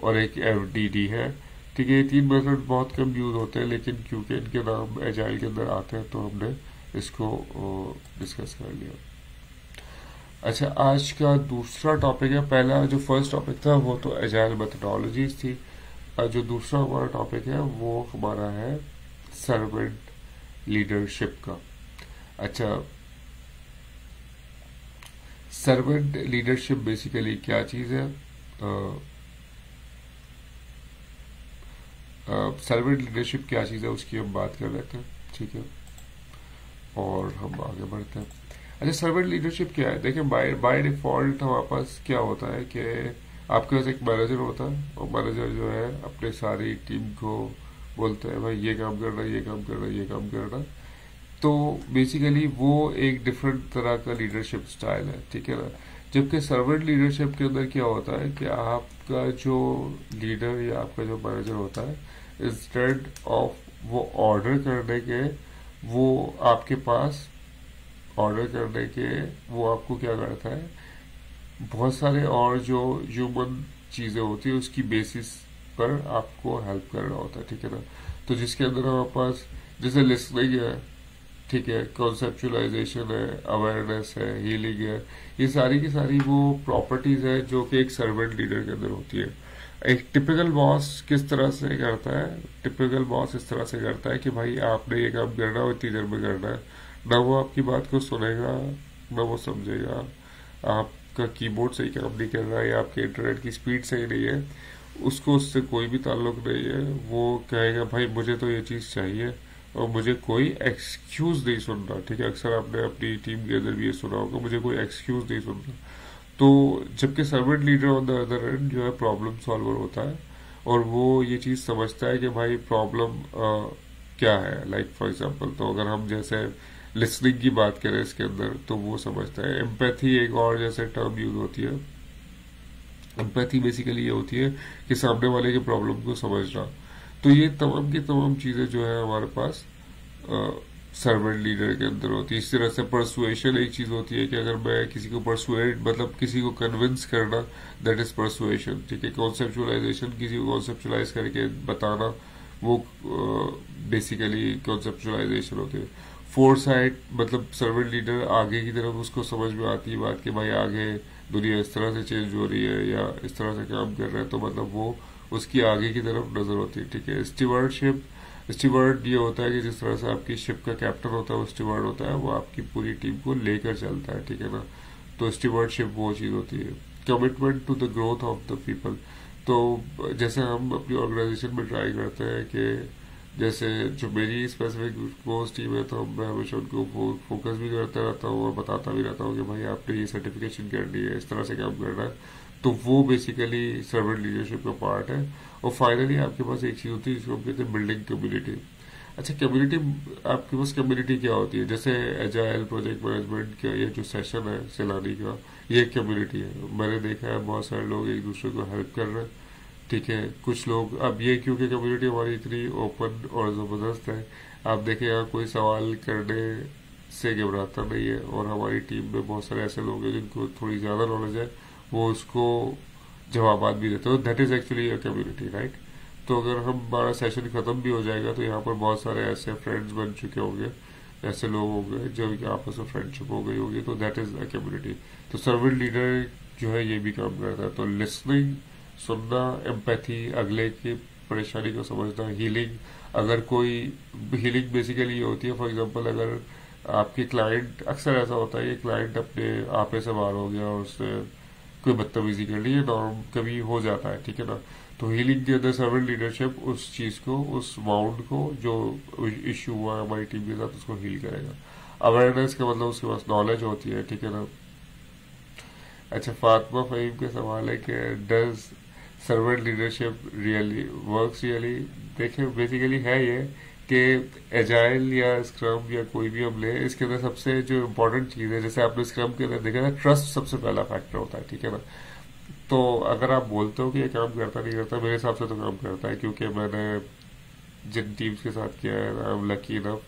और एक FDD है, ठीक है। ये 3 मेथड बहुत कम यूज होते हैं, लेकिन क्योंकि इनके नाम एजाइल के अंदर आते हैं तो हमने इसको डिस्कस कर लिया। अच्छा, आज का दूसरा टॉपिक है, पहला जो फर्स्ट टॉपिक था वो तो एजाइल मेथडोलॉजीज थी, जो दूसरा हमारा टॉपिक है वो हमारा है सर्वेंट लीडरशिप का। अच्छा, सर्वेंट लीडरशिप बेसिकली क्या चीज है। सर्वेंट लीडरशिप क्या चीज है उसकी हम बात कर रहे थे, ठीक है, और हम आगे बढ़ते हैं। अच्छा, सर्वेंट लीडरशिप क्या है। देखिए, बाय डिफॉल्ट हमारे पास क्या होता है कि आपके पास एक मैनेजर होता है, और मैनेजर जो है अपने सारी टीम को बोलते हैं भाई ये काम करना, ये काम करना, ये काम करना। तो बेसिकली वो एक डिफरेंट तरह का लीडरशिप स्टाइल है, ठीक है ना। जबकि सर्वेंट लीडरशिप के अंदर क्या होता है कि आपका जो लीडर या आपका जो मैनेजर होता है, इंस्टेड ऑफ वो ऑर्डर करने के, वो आपके पास ऑर्डर करने के, वो आपको क्या करता है, बहुत सारे और जो ह्यूमन चीजें होती है उसकी बेसिस पर आपको हेल्प करना होता है, ठीक है ना। तो जिसके अंदर हमारे पास जैसे लिसनिंग है, ठीक है, कॉन्सेप्चुअलाइजेशन है, अवेयरनेस है, हीलिंग है, ये सारी की सारी वो प्रॉपर्टीज है जो कि एक सर्वेंट लीडर के अंदर होती है। एक टिपिकल बॉस किस तरह से करता है, टिपिकल बॉस इस तरह से करता है कि भाई आपने ये काम करना है, इतनी देर में करना है। ना वो आपकी बात को सुनेगा, ना वो समझेगा, आपका कीबोर्ड सही काम नहीं कर रहा है या आपके इंटरनेट की स्पीड सही नहीं है, उसको उससे कोई भी ताल्लुक नहीं है। वो कहेगा भाई मुझे तो ये चीज़ चाहिए और मुझे कोई एक्सक्यूज नहीं सुनना, ठीक है। अक्सर आपने अपनी टीम के अंदर भी ये सुना होगा, मुझे कोई एक्सक्यूज नहीं सुनना। तो जबकि servant leader on the other and जो है प्रॉब्लम सॉल्वर होता है, और वो ये चीज़ समझता है कि भाई प्रॉब्लम क्या है। लाइक फॉर एग्जांपल, तो अगर हम जैसे लिसनिंग की बात करें इसके अंदर, तो वो समझता है। एम्पैथी एक और जैसे टर्म यूज होती है। एम्पैथी बेसिकली ये होती है कि सामने वाले के प्रॉब्लम को समझना। तो ये तमाम की तमाम चीज़ें जो है हमारे पास सर्वेंट लीडर के अंदर होती है। इस तरह से परसुएशन एक चीज होती है कि अगर मैं किसी को परसुएट मतलब किसी को कन्विंस करना, दैट इज परसुएशन, ठीक है। कॉन्सेप्चुअलाइजेशन, किसी को कॉन्सेप्चुलाइज करके बताना, वो बेसिकली कॉन्सेप्चुअलाइजेशन होती है। फोरसाइट मतलब सर्वेंट लीडर आगे की तरफ उसको समझ में आती है बात कि भाई आगे दुनिया इस तरह से चेंज हो रही है या इस तरह से काम कर रहा है, तो मतलब वो उसकी आगे की तरफ नजर होती है, ठीक है। स्टीवर्डशिप, स्टीवर्ड ये होता है कि जिस तरह से आपकी शिप का कैप्टन होता है वो स्टीवर्ड होता है, वो आपकी पूरी टीम को लेकर चलता है, ठीक है ना। तो स्टीवर्डशिप वो चीज होती है। Commitment to the growth of the people, तो जैसे हम अपनी ऑर्गेनाइजेशन में ट्राई करते हैं कि जैसे जो मेरी स्पेसिफिक कोर्स टीम है, तो मैं हमेशा उनको फोकस भी करता रहता हूँ और बताता भी रहता हूँ कि भाई आपने ये सर्टिफिकेशन करनी है, इस तरह से काम करना है। तो वो बेसिकली सर्वेंट लीडरशिप का पार्ट है। और फाइनली आपके पास एक चीज होती है जिसको हम कहते हैं बिल्डिंग कम्युनिटी। अच्छा, कम्युनिटी, आपके पास कम्युनिटी क्या होती है? जैसे एजाइल प्रोजेक्ट मैनेजमेंट का ये जो सेशन है सैलानी का, ये एक कम्युनिटी है। मैंने देखा है बहुत सारे लोग एक दूसरे को हेल्प कर रहे हैं, ठीक है। कुछ लोग, अब ये क्योंकि कम्युनिटी हमारी इतनी ओपन और जबरदस्त है, आप देखें यहाँ कोई सवाल करने से घबराता नहीं है, और हमारी टीम में बहुत सारे ऐसे लोग हैं जिनको थोड़ी ज्यादा नॉलेज है, वो उसको जवाब भी देते हो। That is actually a community, right. तो अगर हमारा सेशन खत्म भी हो जाएगा तो यहाँ पर बहुत सारे ऐसे फ्रेंड्स बन चुके होंगे, ऐसे लोग होंगे जो कि आपस में फ्रेंडशिप हो गई होगी, तो दैट इज अ कम्युनिटी। तो सर्वेंट लीडर जो है ये भी काम करता है। तो लिसनिंग, सुनना, एम्पैथी, अगले की परेशानी को समझना, हीलिंग। अगर कोई हीलिंग बेसिकली ये होती है, फॉर एग्जांपल अगर आपकी क्लाइंट, अक्सर ऐसा होता है कि क्लाइंट अपने आपे से बाहर हो गया और उसने कोई बदतमीजी कर ली, नॉर्म कभी हो जाता है, ठीक है ना। तो हीलिंग के अंदर सर्वेंट लीडरशिप उस चीज को, उस वाउंड को जो इश्यू हुआ हमारी टीम के साथ, उसको हील करेगा। अवेयरनेस का मतलब उसके पास नॉलेज होती है, ठीक है ना। अच्छा, फातिमा फहीम का सवाल है कि does servant leadership really works really. देखिए बेसिकली है ये कि एजाइल या स्क्रम या कोई भी हम ले, इसके अंदर सबसे जो इम्पोर्टेंट चीज है, जैसे आपने स्क्रम के अंदर देखा था, ट्रस्ट सबसे पहला फैक्टर होता है, ठीक है ना। तो अगर आप बोलते हो कि ये काम करता नहीं करता, मेरे हिसाब से तो काम करता है, क्योंकि मैंने जिन टीम्स के साथ किया है, आई एम लकी इनफ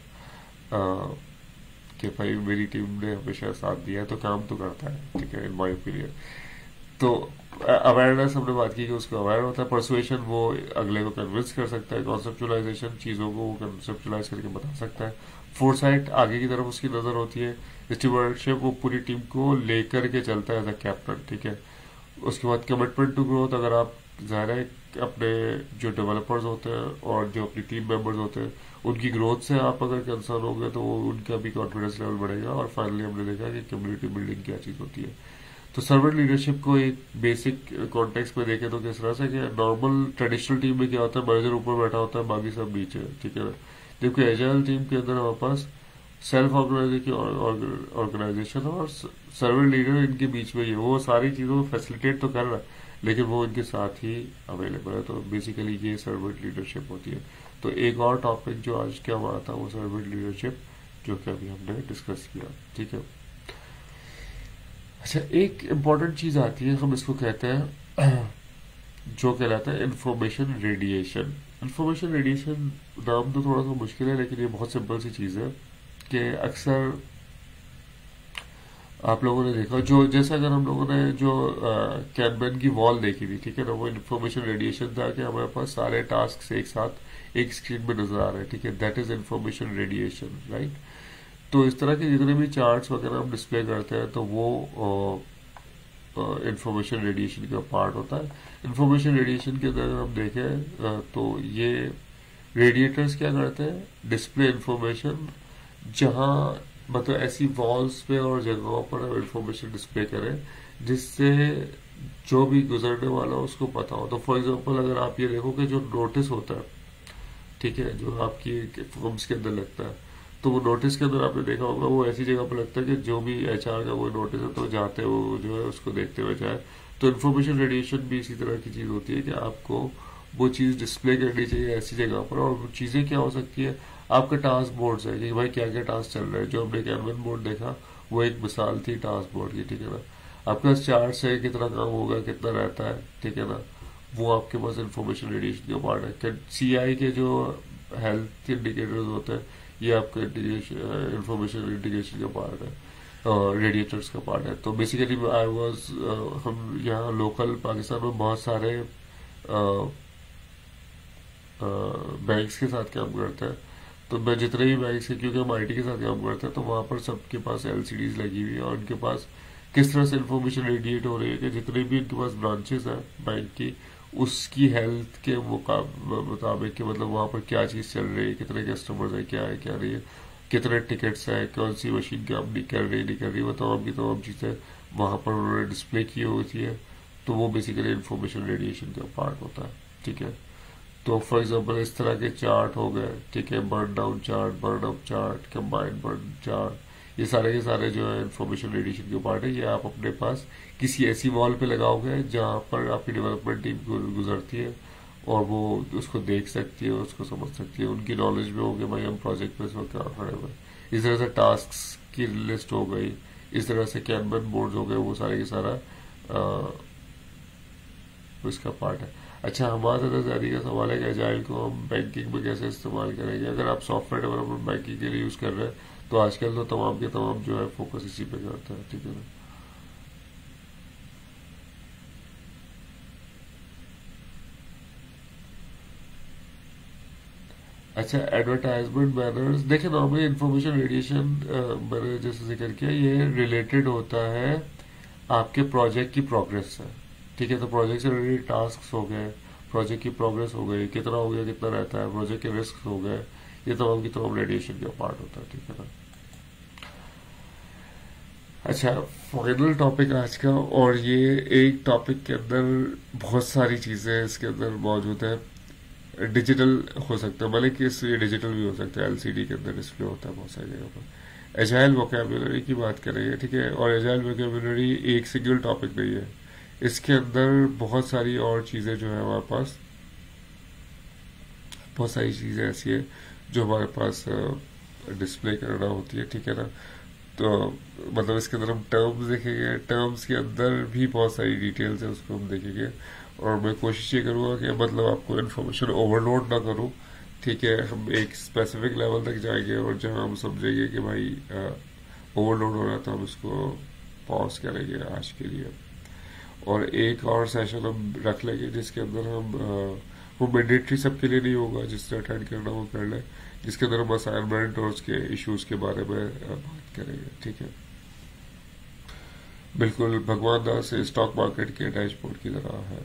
कि भाई मेरी टीम ने हमेशा साथ दिया है, तो काम तो करता है, ठीक है, इन माई ओपिनियन। तो अवेयरनेस हमने बात की कि उसको अवेयर होता है। परसुएशन, वो अगले को कन्विंस कर सकता है। कॉन्सेप्चुलाइजेशन, चीजों को वो कॉन्सेप्चुलाइज करके बता सकता है। फोरसाइट, आगे की तरफ उसकी नजर होती है। स्टीवर्डशिप, वो पूरी टीम को लेकर के चलता है एज अ कैप्टन, ठीक है। उसके बाद कमिटमेंट टू ग्रोथ, अगर आप ज़ाहिर है अपने जो डेवलपर्स होते हैं और जो अपनी टीम मेंबर्स होते हैं, उनकी ग्रोथ से आप अगर कंसर्न होंगे तो वो उनका भी कॉन्फिडेंस लेवल बढ़ेगा। और फाइनली हमने देखा कि कम्युनिटी बिल्डिंग क्या चीज़ होती है। तो सर्वेंट लीडरशिप को एक बेसिक कॉन्टेक्स्ट में देखें तो किस तरह से कि नॉर्मल ट्रेडिशनल टीम में क्या होता है, मैनेजर ऊपर बैठा होता है, बाकी सब नीचे, ठीक है ना। जबकि एजाइल टीम के अंदर हमारे पास सेल्फ ऑर्गेनाइजेशन और सर्वेंट लीडर इनके बीच में ही है। वो सारी चीजों को फैसिलिटेट तो कर रहा है, लेकिन वो इनके साथ ही अवेलेबल है। तो बेसिकली ये सर्वेंट लीडरशिप होती है। तो एक और टॉपिक जो आज क्या हमारा था, वो सर्वेंट लीडरशिप, जो कि अभी हमने डिस्कस किया, ठीक है। अच्छा, एक इम्पॉर्टेंट चीज आती है, हम इसको कहते हैं जो कहलाता है इंफॉर्मेशन रेडिएशन। इंफॉर्मेशन रेडिएशन नाम तो थोड़ा सा मुश्किल है, लेकिन ये बहुत सिंपल सी चीज है कि अक्सर आप लोगों ने देखा, जो जैसे अगर हम लोगों ने जो कैनमैन की वॉल देखी थी, ठीक है ना, वो इंफॉर्मेशन रेडिएशन था कि हमारे पास सारे टास्क एक साथ एक स्क्रीन में नजर आ रहे हैं, ठीक है। That is information radiation, right. तो इस तरह के जितने भी चार्ट्स वगैरह हम डिस्प्ले करते हैं, तो वो इंफॉर्मेशन रेडिएशन का पार्ट होता है। इंफॉर्मेशन रेडिएशन के अंदर हम देखें तो ये रेडिएटर्स क्या करते हैं, डिस्प्ले इंफॉर्मेशन, जहां मतलब ऐसी वॉल्स पे और जगहों पर हम इंफॉर्मेशन डिस्प्ले करें जिससे जो भी गुजरने वाला हो उसको पता हो। तो फॉर एग्जांपल अगर आप ये देखो कि जो नोटिस होता है, ठीक है, जो आपकी फॉर्म्स के अंदर लगता है, तो वो नोटिस के अंदर आपने देखा होगा वो ऐसी जगह पर लगता है कि जो भी एचआर का वो नोटिस है तो जाते वो जो है उसको देखते हुए जाए। तो इन्फॉर्मेशन रेडिएशन भी इसी तरह की चीज होती है कि आपको वो चीज डिस्प्ले करनी चाहिए ऐसी जगह पर। और वो चीजें क्या हो सकती है, आपका टास्क बोर्ड है कि भाई क्या क्या टास्क चल रहा है। जो हमने कैनवन बोर्ड देखा वो एक मिसाल थी टास्क बोर्ड की, ठीक है ना। आपके पास चार्ट है, कितना काम होगा, कितना रहता है, ठीक है ना, वो आपके पास इन्फॉर्मेशन रेडिएशन का पार्ट है। सीआई के जो हेल्थ इंडिकेटर्स होते हैं, ये आपका इंटीग्रेशन इंफॉर्मेशन इंटीग्रेशन का पार्ट है, रेडिएटर्स का पार्ट है। तो बेसिकली आई वाज हम यहाँ लोकल पाकिस्तान में बहुत सारे बैंक्स के साथ काम करते हैं। तो मैं जितने भी बैंक्स के, क्योंकि हम आईटी के साथ काम करते हैं, तो वहाँ पर सबके पास एलसीडीज लगी हुई है और उनके पास किस तरह से इंफॉर्मेशन रेडिएट हो रही है कि जितने भी इनके पास ब्रांचेस हैं बैंक की, उसकी हेल्थ के मुताबिक कि मतलब वहाँ पर क्या चीज़ चल रही है, कितने कस्टमर्स है, क्या है क्या नहीं है, कितने टिकट्स हैं, कौन सी मशीन काम नहीं कर रही नहीं कर रही, वो तमाम की तमाम चीज़ें वहाँ पर उन्होंने डिस्प्ले की होती है। तो वो बेसिकली इंफॉर्मेशन रेडिएशन का पार्ट होता है। ठीक है, तो फॉर एग्जांपल इस तरह के चार्ट हो गए, ठीक है, burn down chart, burn up chart, combined burn chart, ये सारे के सारे जो है इंफॉर्मेशन रेडिएशन के पार्ट है। ये आप अपने पास किसी ऐसी वॉल पे लगाओगे जहाँ पर आपकी डेवलपमेंट टीम गुजरती है और वो उसको देख सकती है, उसको समझ सकती है, उनकी नॉलेज में होगी भाई हम प्रोजेक्ट पे इस वक्त क्या खड़े हुए। इस तरह से टास्क की लिस्ट हो गई, इस तरह से कैनबन बोर्ड हो गए, वो सारे के सारा इसका पार्ट है। अच्छा, हमारा नजरिए का सवाल है कि एजाइल को हम बैंकिंग में कैसे इस्तेमाल करेंगे। अगर आप सॉफ्टवेयर डेवलपमेंट बैंकिंग के लिए यूज कर रहे हैं तो आजकल तो तमाम के तमाम जो है फोकस इसी पे करता है। ठीक है ना। अच्छा, एडवर्टाइजमेंट बैनर्स देखिए, नॉर्मली इंफॉर्मेशन रेडिएशन मैंने जैसे जिक्र किया, ये रिलेटेड होता है आपके प्रोजेक्ट की प्रोग्रेस से। ठीक है, तो प्रोजेक्ट से रिलेटेड टास्क हो गए, प्रोजेक्ट की प्रोग्रेस हो गई, कितना हो गया कितना रहता है, प्रोजेक्ट के रिस्क हो गए, ये तमाम की तमाम रेडिएशन का पार्ट होता है। ठीक है ना। अच्छा, फाइनल टॉपिक आज का, और ये एक टॉपिक के अंदर बहुत सारी चीजें इसके अंदर मौजूद है। डिजिटल हो सकता है, मतलब कि ये डिजिटल भी हो सकता है, एलसीडी के अंदर डिस्प्ले होता है बहुत सारी जगह पर। एजाइल वोकैबुलरी की बात करेंगे, ठीक है, और एजाइल वोकैबुलरी एक सिंगल टॉपिक नहीं है, इसके अंदर बहुत सारी और चीज़ें जो है हमारे पास, बहुत सारी चीज़ें ऐसी है जो हमारे पास डिस्प्ले करना होती है। ठीक है ना। तो मतलब इसके अंदर हम टर्म्स देखेंगे, टर्म्स के अंदर भी बहुत सारी डिटेल्स है, उसको हम देखेंगे, और मैं कोशिश ये करूँगा कि मतलब आपको इन्फॉर्मेशन ओवरलोड ना करूँ। ठीक है, हम एक स्पेसिफिक लेवल तक जाएंगे और जब हम समझेंगे कि भाई ओवरलोड हो रहा है तो हम इसको पॉज करेंगे आज के लिए, और एक और सेशन हम रख लेंगे जिसके अंदर हम वो मैंडेटरी सबके लिए नहीं होगा, जिससे अटेंड करना वो कर ले, जिसके अंदर हम असाइनमेंट और उसके इश्यूज के बारे में बात करेंगे। ठीक है, बिल्कुल भगवान दास से स्टॉक मार्केट के डैशबोर्ड की तरह है।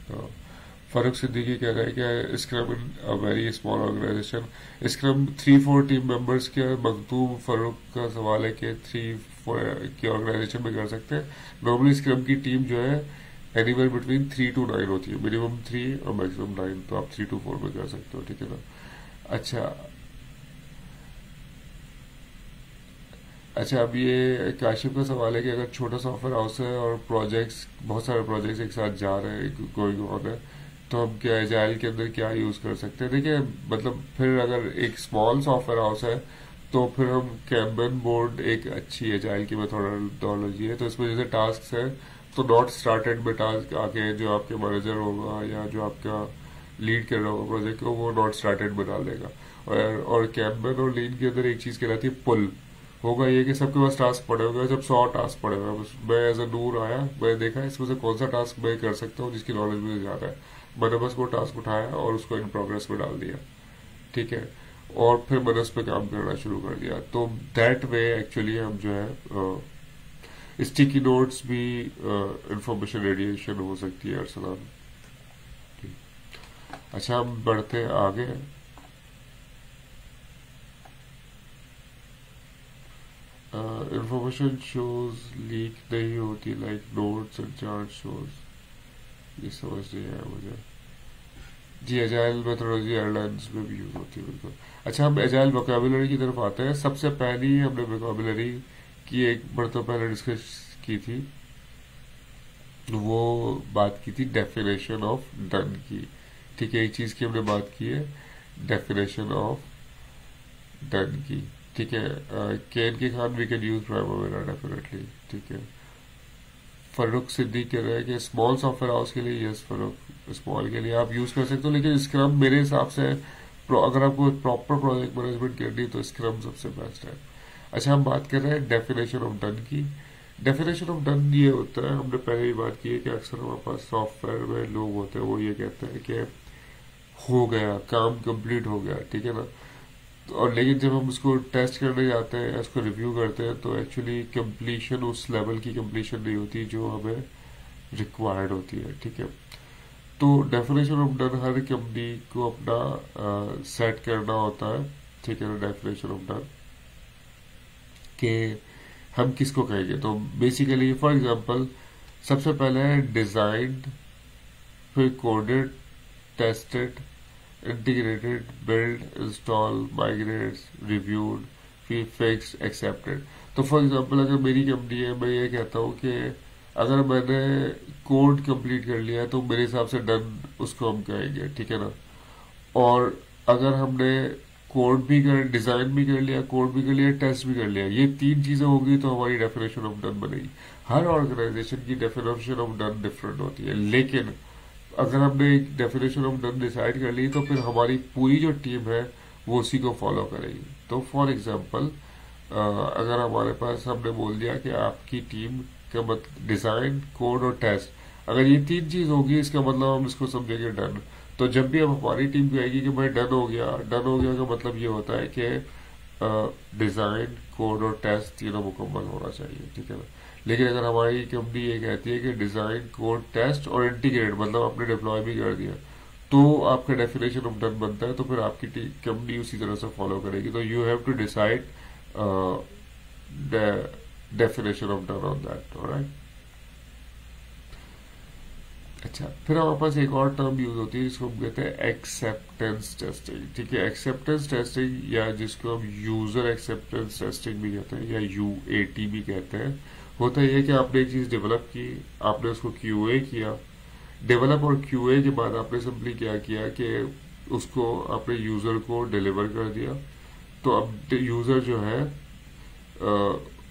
तो फारूक सिद्दीकी कह रहे हैं कि scrum in a very small organisation, scrum 3-4 team members के। मखदूम फारूक का सवाल है कि 3-4 की ऑर्गेनाइजेशन में कर सकते हैं। नॉर्मली स्क्रम की टीम जो है एनीवेयर बिटवीन 3 to 9 होती है, मिनिमम 3 और मैक्सिमम 9, तो आप 3 to 4 में कर सकते हो। ठीक है ना। अच्छा, अच्छा, अब ये काशिफ का सवाल है कि अगर छोटा सॉफ्टवेयर हाउस है और प्रोजेक्ट्स, बहुत सारे प्रोजेक्ट्स एक साथ जा रहे हैं, गोइंग ऑन है, तो हम क्या एजाइल के अंदर क्या यूज कर सकते हैं। देखिए, मतलब फिर अगर एक स्मॉल सॉफ्टवेयर हाउस है तो फिर हम कैनबन बोर्ड एक अच्छी एजाइल की मेथोडोलॉजी है। तो इसमें जैसे टास्क है तो नॉट स्टार्टेड में टास्क आके जो आपके मैनेजर होगा या जो आपका लीड कर रहा होगा प्रोजेक्ट को, वो नॉट स्टार्टेड में डाल देगा। और कैनबन और लीन के अंदर एक चीज कहलाती है पुल। होगा ये कि सबके पास टास्क पड़े होंगे, जब 100 टास्क पड़े हुए, मैं एज अ नूर आया, मैं देखा इसमें से कौन सा टास्क मैं कर सकता हूँ जिसकी नॉलेज मुझे ज्यादा है, मैंने बस वो टास्क उठाया और उसको इन प्रोग्रेस में डाल दिया। ठीक है, और फिर मैंने उस पर काम करना शुरू कर दिया। तो दैट वे एक्चुअली हम जो है स्टिकी नोट्स भी इंफॉर्मेशन रेडिएशन हो सकती है अरसलान। अच्छा, हम बढ़ते आगे। इंफॉर्मेशन शोज लीक नहीं होती like notes and chart shows, ये समझ नहीं आया मुझे। जी, एजाइल मेथोडोलॉजी एयरलाइंस में भी यूज होती है, बिल्कुल। अच्छा, हम एजाइल वोकैबुलरी की तरफ आते हैं। सबसे पहली हमने वोकैबुलरी की एक मरतबा पहले डिस्कस की थी, वो बात की थी डेफिनेशन ऑफ डन की। ठीक है, एक चीज की हमने बात की है, डेफिनेशन ऑफ डन की। ठीक है, कैन के Khan we can use Primavera definitely. ठीक है, फरूक सिद्दीक कह रहे हैं कि स्मॉल सॉफ्टवेयर हाउस के लिए, यस फरूक, स्मॉल के लिए आप यूज कर सकते हो, लेकिन स्क्रम मेरे हिसाब से अगर आपको प्रॉपर प्रोजेक्ट मैनेजमेंट करनी है तो स्क्रम सबसे बेस्ट है। अच्छा, हम बात कर रहे हैं डेफिनेशन ऑफ डन की। डेफिनेशन ऑफ डन ये होता है, हमने पहले भी बात की है कि अक्सर हमारे पास सॉफ्टवेयर में लोग होते हैं वो ये कहते हैं कि हो गया काम, कंप्लीट हो गया, ठीक है ना। और लेकिन जब हम उसको टेस्ट करने जाते हैं, उसको रिव्यू करते हैं, तो एक्चुअली कंप्लीशन उस लेवल की कंप्लीशन नहीं होती जो हमें रिक्वायर्ड होती है, ठीक है। तो definition of done her company को अपना सेट करना होता है, ठीक है ना। डेफिनेशन ऑफ डन के हम किसको कहेंगे, तो बेसिकली फॉर एग्जांपल सबसे पहले है डिजाइन्ड, फिर coded, tested, integrated, build, install, migrate, reviewed, फिर फिक्स्ड, एक्सेप्टेड। तो फॉर एग्जांपल अगर मेरी कंपनी है, मैं ये कहता हूँ कि अगर मैंने कोड कंप्लीट कर लिया है तो मेरे हिसाब से डन उसको हम कहेंगे, ठीक है ना। और अगर हमने कोड भी कर, डिजाइन भी कर लिया, कोड भी कर लिया, टेस्ट भी कर लिया, ये तीन चीजें होगी तो हमारी डेफिनेशन ऑफ डन बनेगी। हर ऑर्गेनाइजेशन की डेफिनेशन ऑफ डन डिफरेंट होती है, लेकिन अगर हमने एक डेफिनेशन ऑफ डन डिसाइड कर ली तो फिर हमारी पूरी जो टीम है वो उसी को फॉलो करेगी। तो फॉर एग्जांपल अगर हमारे पास हमने बोल दिया कि आपकी टीम का मतलब डिजाइन, कोड और टेस्ट, अगर ये तीन चीज होगी इसका मतलब हम इसको समझेंगे डन। तो जब भी हम हमारी टीम कहेगी कि भाई डन हो गया, डन हो गया का मतलब ये होता है कि डिजाइन, कोड और टेस्ट तीनों मुकम्मल होना चाहिए, ठीक है ना। लेकिन अगर हमारी कंपनी ये कहती है कि डिजाइन, कोड, टेस्ट और इंटीग्रेट, मतलब आपने डिप्लॉय भी कर दिया, तो आपका डेफिनेशन ऑफ डन बनता है, तो फिर आपकी कंपनी उसी तरह से फॉलो करेगी। तो you have to decide the definition of done on that, alright. अच्छा, फिर हमारे पास एक और टर्म यूज होती है जिसको हम कहते हैं एक्सेप्टेंस टेस्टिंग, ठीक है। एक्सेप्टेंस टेस्टिंग या जिसको हम यूजर एक्सेप्टेंस टेस्टिंग भी कहते हैं या यूएटी भी कहते हैं, होता है ये कि आपने एक चीज डेवलप की, आपने उसको क्यूए किया, डेवलप और क्यूए के बाद आपने सिंपली क्या किया कि उसको आपने यूजर को डिलीवर कर दिया। तो अब यूजर जो है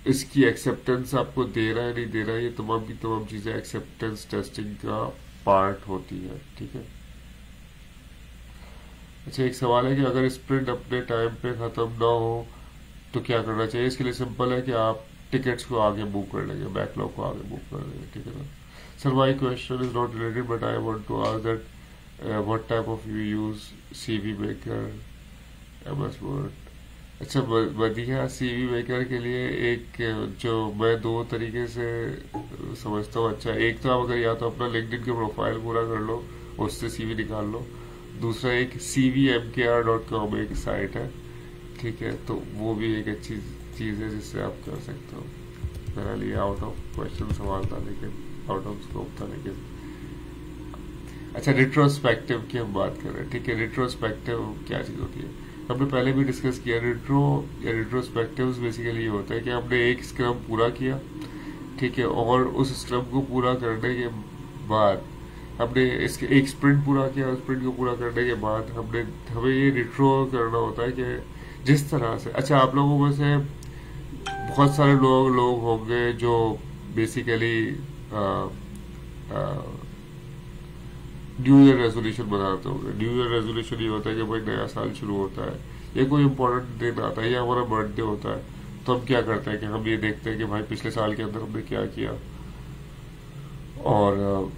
इसकी एक्सेप्टेंस आपको दे रहा है नहीं दे रहा है, ये तमाम की तमाम चीजें एक्सेप्टेंस टेस्टिंग का पार्ट होती है, ठीक है। अच्छा, एक सवाल है कि अगर स्प्रिंट अपने टाइम पे खत्म ना हो तो क्या करना चाहिए। इसके लिए सिंपल है कि आप टिकट्स को आगे मूव कर लेंगे, बैकलॉग को आगे मूव कर लेंगे, ठीक है ना। Sir my question is not related but I want to ask that what type of you use CV maker, MS Word. अच्छा, बढ़िया। सीवी मेकर के लिए एक जो मैं दो तरीके से समझता हूँ। अच्छा, एक तो आप अगर या तो अपना लिंक्डइन का प्रोफाइल पूरा कर लो, उससे सीवी निकाल लो। दूसरा एक cvmkr.com एक साइट है, ठीक है, तो वो भी एक अच्छी चीज है जिससे आप कर सकते हो। मेरा लिए आउट ऑफ क्वेश्चन सवाल था, लेकिन आउट ऑफ स्कोप था, लेकिन अच्छा। रिट्रोस्पेक्टिव की हम बात कर रहे हैं, ठीक है। रिट्रोस्पेक्टिव क्या चीज होती है, हमने पहले भी डिस्कस किया। रिट्रो या रिट्रोस्पेक्टिव बेसिकली ये होता है कि हमने एक स्क्रम पूरा किया, ठीक है, और उस स्क्रम को पूरा करने के बाद हमने इसके एक स्प्रिंट पूरा किया, उस स्प्रिंट को पूरा करने के बाद हमें ये रिट्रो करना होता है कि जिस तरह से, अच्छा, आप लोगों में से बहुत सारे लोग होंगे जो बेसिकली न्यू ईयर रेजोल्यूशन बनाते होंगे। न्यू ईयर रेजोल्यूशन ये होता है कि भाई नया साल शुरू होता है, या कोई इंपॉर्टेंट दिन आता है, या हमारा बर्थडे होता है, तो हम क्या करते हैं कि हम ये देखते हैं कि भाई पिछले साल के अंदर हमने क्या किया और